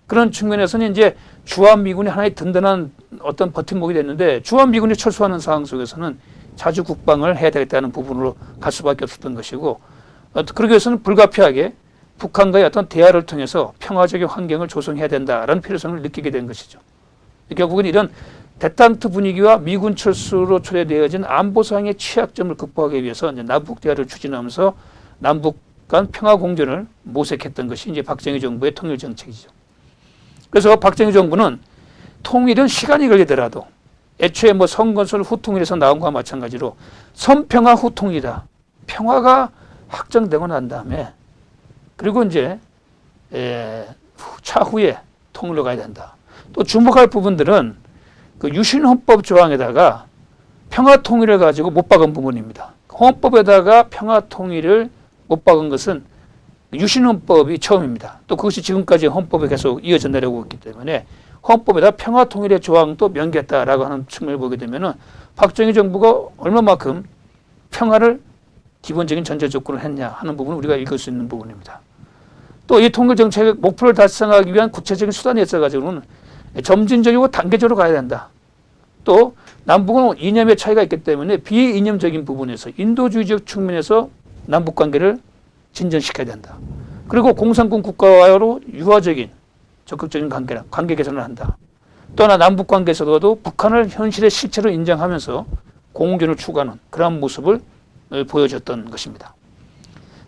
그런 측면에서는 이제 주한미군이 하나의 든든한 어떤 버팀목이 됐는데 주한미군이 철수하는 상황 속에서는 자주 국방을 해야 되겠다는 부분으로 갈 수밖에 없었던 것이고 그러기 위해서는 불가피하게 북한과의 어떤 대화를 통해서 평화적인 환경을 조성해야 된다라는 필요성을 느끼게 된 것이죠. 결국은 이런 대땅트 분위기와 미군 철수로 초래되어진 안보상의 취약점을 극복하기 위해서 이제 남북 대화를 추진하면서 남북 간 평화 공존을 모색했던 것이 이제 박정희 정부의 통일 정책이죠. 그래서 박정희 정부는 통일은 시간이 걸리더라도 애초에 뭐 성건설 후통일에서 나온 것과 마찬가지로 선평화 후통이다. 평화가 확정되고 난 다음에 그리고 이제 차후에 통일로 가야 된다. 또 주목할 부분들은 그 유신헌법 조항에다가 평화 통일을 가지고 못 박은 부분입니다. 헌법에다가 평화 통일을 못 박은 것은 유신헌법이 처음입니다. 또 그것이 지금까지 헌법에 계속 이어져 내려오고 있기 때문에 헌법에다 평화통일의 조항도 명기했다라고 하는 측면을 보게 되면은 박정희 정부가 얼마만큼 평화를 기본적인 전제 조건을 했냐 하는 부분을 우리가 읽을 수 있는 부분입니다. 또 이 통일 정책의 목표를 달성하기 위한 구체적인 수단이 있어가지고는 점진적이고 단계적으로 가야 된다. 또 남북은 이념의 차이가 있기 때문에 비이념적인 부분에서 인도주의적 측면에서 남북 관계를 진전시켜야 된다. 그리고 공산군 국가와로 유화적인 적극적인 관계 개선을 한다. 또한 남북 관계에서도 북한을 현실의 실체로 인정하면서 공존을 추구하는 그러한 모습을 보여줬던 것입니다.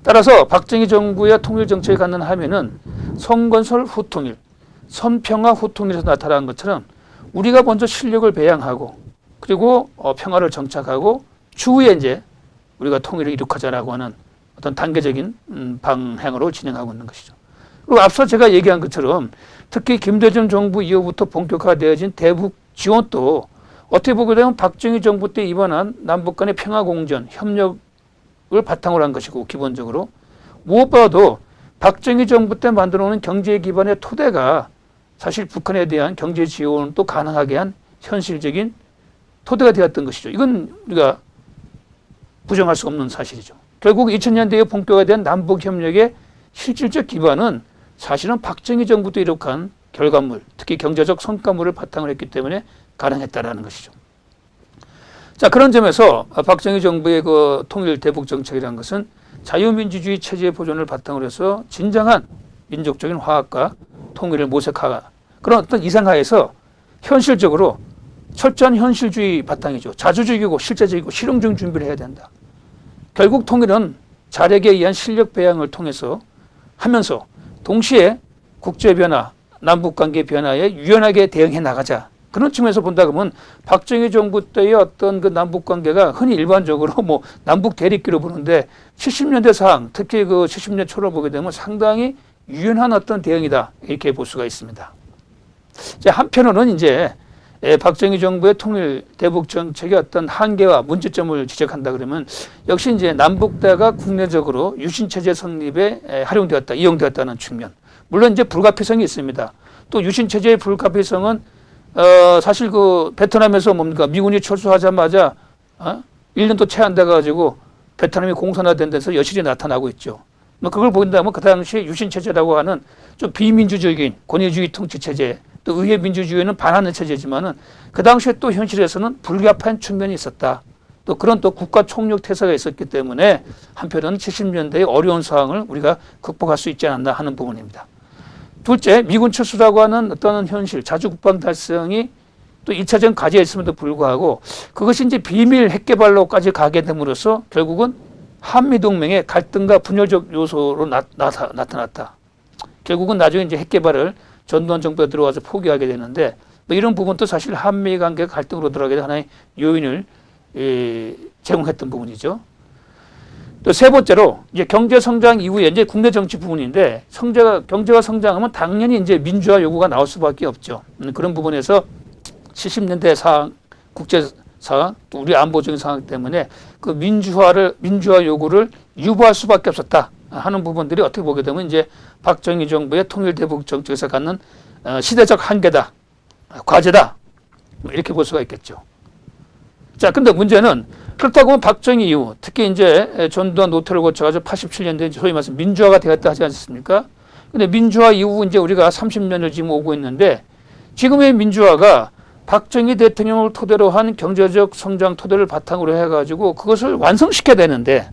따라서 박정희 정부의 통일 정책에 갖는 함의는 성건설 후통일, 선평화 후통일에서 나타난 것처럼 우리가 먼저 실력을 배양하고 그리고 평화를 정착하고 추후에 이제 우리가 통일을 이룩하자라고 하는 어떤 단계적인 방향으로 진행하고 있는 것이죠. 그리고 앞서 제가 얘기한 것처럼 특히 김대중 정부 이후부터 본격화되어진 대북 지원도 어떻게 보게 되면 박정희 정부 때 입안한 남북 간의 평화공전, 협력을 바탕으로 한 것이고 기본적으로 무엇보다도 박정희 정부 때 만들어 놓은 경제 기반의 토대가 사실 북한에 대한 경제 지원을 또 가능하게 한 현실적인 토대가 되었던 것이죠. 이건 우리가 부정할 수 없는 사실이죠. 결국 2000년대에 본격화된 남북협력의 실질적 기반은 사실은 박정희 정부 때 이룩한 결과물, 특히 경제적 성과물을 바탕으로 했기 때문에 가능했다라는 것이죠. 자, 그런 점에서 박정희 정부의 그 통일 대북 정책이라는 것은 자유민주주의 체제의 보존을 바탕으로 해서 진정한 민족적인 화합과 통일을 모색하가 그런 어떤 이상하에서 현실적으로 철저한 현실주의 바탕이죠. 자주적이고 실제적이고 실용적 준비를 해야 된다. 결국 통일은 자력에 의한 실력 배양을 통해서 하면서 동시에 국제 변화, 남북 관계 변화에 유연하게 대응해 나가자. 그런 측면에서 본다 그러면 박정희 정부 때의 어떤 그 남북 관계가 흔히 일반적으로 뭐 남북 대립기로 보는데 70년대 상황, 특히 그 70년 초를 보게 되면 상당히 유연한 어떤 대응이다. 이렇게 볼 수가 있습니다. 한편으로는 이제 박정희 정부의 통일 대북 정책의 어떤 한계와 문제점을 지적한다 그러면 역시 이제 남북대가 국내적으로 유신체제 성립에 활용되었다, 이용되었다는 측면. 물론 이제 불가피성이 있습니다. 또 유신체제의 불가피성은 사실 그 베트남에서 뭡니까 미군이 철수하자마자 1년도 채 안 돼가지고 베트남이 공산화된 데서 여실히 나타나고 있죠. 뭐 그걸 본다면 그 당시에 유신체제라고 하는 좀 비민주적인 권위주의 통치체제 또 의회 민주주의는 반하는 체제지만은 그 당시에 또 현실에서는 불가피한 측면이 있었다. 또 그런 또 국가 총력 태세가 있었기 때문에 한편은 70년대의 어려운 상황을 우리가 극복할 수 있지 않았나 하는 부분입니다. 둘째, 미군 철수라고 하는 어떤 현실, 자주국방 달성이 또 2차전 과제였음에도 불구하고 그것이 이제 비밀 핵 개발로까지 가게 됨으로써 결국은 한미동맹의 갈등과 분열적 요소로 나타났다. 결국은 나중에 이제 핵 개발을 전두환 정부가 들어와서 포기하게 되는데 뭐 이런 부분도 사실 한미 관계가 갈등으로 들어가게 된 하나의 요인을 제공했던 부분이죠. 또 세 번째로 이제 경제 성장 이후에 이제 국내 정치 부분인데 경제가 성장하면 당연히 이제 민주화 요구가 나올 수밖에 없죠. 그런 부분에서 70년대 상황, 국제 상황, 또 우리 안보적인 상황 때문에 그 민주화 요구를 유보할 수밖에 없었다 하는 부분들이 어떻게 보게 되면 이제 박정희 정부의 통일 대북 정책에서 갖는 시대적 한계다, 과제다 이렇게 볼 수가 있겠죠. 자, 근데 문제는 그렇다고 하면 박정희 이후 특히 이제 전두환 노태우를 거쳐가지고 87년대 소위 말해서 민주화가 되었다 하지 않습니까? 근데 민주화 이후 이제 우리가 30년을 지금 오고 있는데 지금의 민주화가 박정희 대통령을 토대로 한 경제적 성장 토대를 바탕으로 해가지고 그것을 완성시켜야 되는데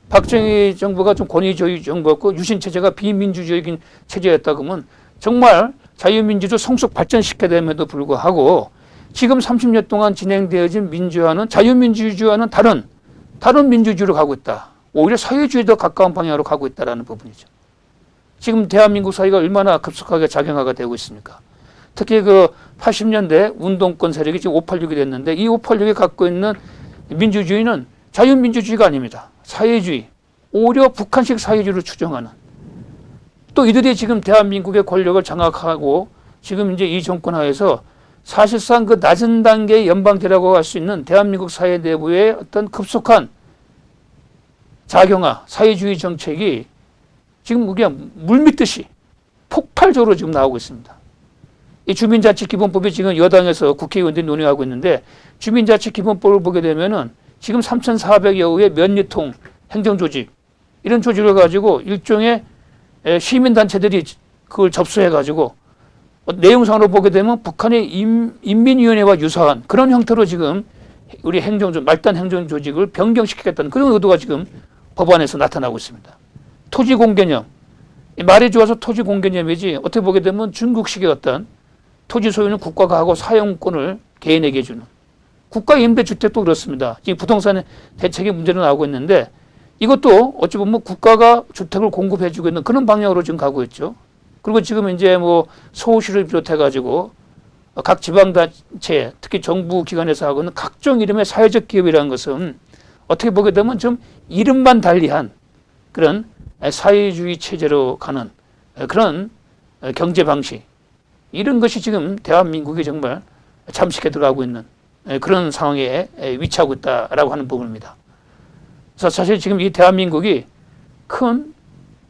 박정희 정부가 좀 권위주의 정부였고 유신체제가 비민주적인 체제였다 그러면 정말 자유민주주 성숙 발전시켜야 됨에도 불구하고 지금 30년 동안 진행되어진 민주화는 자유민주주의와는 다른 민주주의로 가고 있다. 오히려 사회주의에 더 가까운 방향으로 가고 있다는 부분이죠. 지금 대한민국 사회가 얼마나 급속하게 작용화가 되고 있습니까? 특히 그 80년대 운동권 세력이 지금 586이 됐는데 이 586이 갖고 있는 민주주의는 자유민주주의가 아닙니다. 사회주의, 오히려 북한식 사회주의를 추정하는 또 이들이 지금 대한민국의 권력을 장악하고 지금 이제 이 정권 하에서 사실상 그 낮은 단계의 연방제라고 할 수 있는 대한민국 사회 내부의 어떤 급속한 작용화, 사회주의 정책이 지금 그냥 물밀듯이 폭발적으로 지금 나오고 있습니다. 이 주민자치기본법이 지금 여당에서 국회의원들이 논의하고 있는데 주민자치기본법을 보게 되면은 지금 3,400여 호의 몇 유통 행정조직 이런 조직을 가지고 일종의 시민단체들이 그걸 접수해가지고 내용상으로 보게 되면 북한의 인민위원회와 유사한 그런 형태로 지금 우리 말단 행정조직을 변경시키겠다는 그런 의도가 지금 법안에서 나타나고 있습니다. 토지공개념, 말이 좋아서 토지공개념이지 어떻게 보게 되면 중국식의 어떤 토지 소유는 국가가 하고 사용권을 개인에게 주는 국가 임대주택도 그렇습니다. 지금 부동산 대책의 문제로 나오고 있는데 이것도 어찌 보면 국가가 주택을 공급해주고 있는 그런 방향으로 지금 가고 있죠. 그리고 지금 이제 뭐 서울시를 비롯해가지고 각 지방단체 특히 정부 기관에서 하고 있는 각종 이름의 사회적 기업이라는 것은 어떻게 보게 되면 좀 이름만 달리한 그런 사회주의 체제로 가는 그런 경제 방식 이런 것이 지금 대한민국이 정말 잠식해 들어가고 있는 그런 상황에 위치하고 있다라고 하는 부분입니다. 그래서 사실 지금 이 대한민국이 큰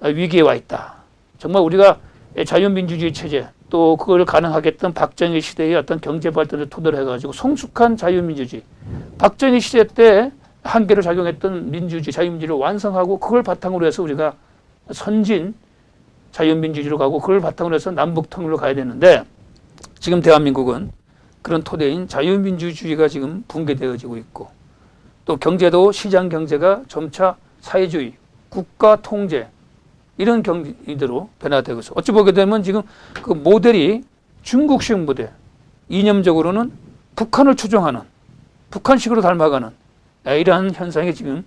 위기에 와 있다. 정말 우리가 자유민주주의 체제 또 그걸 가능하게 했던 박정희 시대의 어떤 경제 발전을 토대로 해가지고 성숙한 자유민주주의 박정희 시대 때 한계를 작용했던 민주주의 자유민주주의를 완성하고 그걸 바탕으로 해서 우리가 선진 자유민주주의로 가고 그걸 바탕으로 해서 남북통일로 가야 되는데 지금 대한민국은 그런 토대인 자유민주주의가 지금 붕괴되어지고 있고 또 경제도 시장 경제가 점차 사회주의, 국가 통제 이런 경제로 변화되고 있어. 어찌 보게 되면 지금 그 모델이 중국식 모델, 이념적으로는 북한을 추종하는, 북한식으로 닮아가는 이러한 현상이 지금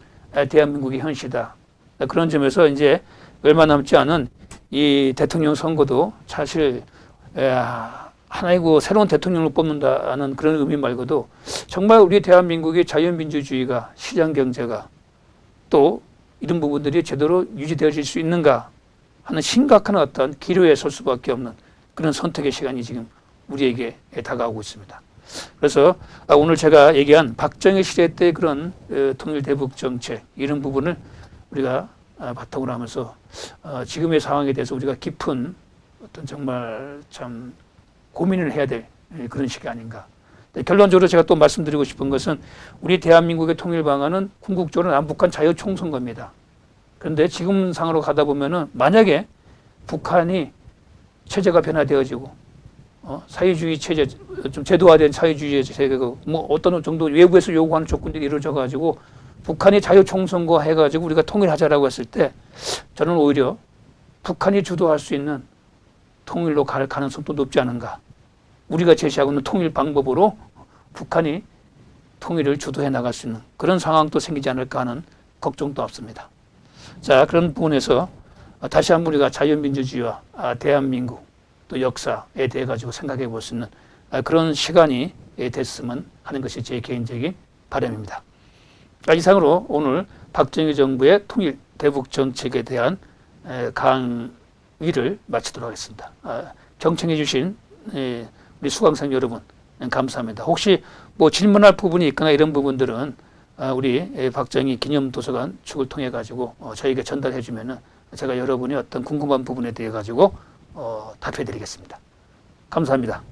대한민국의 현실이다. 그런 점에서 이제 얼마 남지 않은 이 대통령 선거도 사실 하나의 그 새로운 대통령을 뽑는다는 그런 의미 말고도 정말 우리 대한민국의 자유민주주의가 시장 경제가 또 이런 부분들이 제대로 유지되어질 수 있는가 하는 심각한 어떤 기로에 설 수밖에 없는 그런 선택의 시간이 지금 우리에게 다가오고 있습니다. 그래서 오늘 제가 얘기한 박정희 시대 때 그런 통일대북 정책 이런 부분을 우리가 바탕으로 하면서 지금의 상황에 대해서 우리가 깊은 어떤 정말 참 고민을 해야 될 그런 시기 아닌가. 결론적으로 제가 또 말씀드리고 싶은 것은 우리 대한민국의 통일 방안은 궁극적으로 남북한 자유총선거입니다. 그런데 지금 상으로 가다 보면은 만약에 북한이 체제가 변화되어지고 사회주의 체제 좀 제도화된 사회주의 체제가 뭐 어떤 정도 외부에서 요구하는 조건들이 이루어져 가지고 북한이 자유총선거 해가지고 우리가 통일하자라고 했을 때 저는 오히려 북한이 주도할 수 있는 통일로 갈 가능성도 높지 않은가. 우리가 제시하고 있는 통일 방법으로 북한이 통일을 주도해 나갈 수 있는 그런 상황도 생기지 않을까 하는 걱정도 없습니다. 자, 그런 부분에서 다시 한번 우리가 자유민주주의와 대한민국 또 역사에 대해 가지고 생각해 볼 수 있는 그런 시간이 됐으면 하는 것이 제 개인적인 바람입니다. 이상으로 오늘 박정희 정부의 통일 대북 정책에 대한 강의를 마치도록 하겠습니다. 경청해 주신 우리 수강생 여러분 감사합니다. 혹시 뭐 질문할 부분이 있거나 이런 부분들은 우리 박정희 기념도서관 측을 통해 가지고 저에게 전달해 주면은 제가 여러분이 어떤 궁금한 부분에 대해 가지고 답해 드리겠습니다. 감사합니다.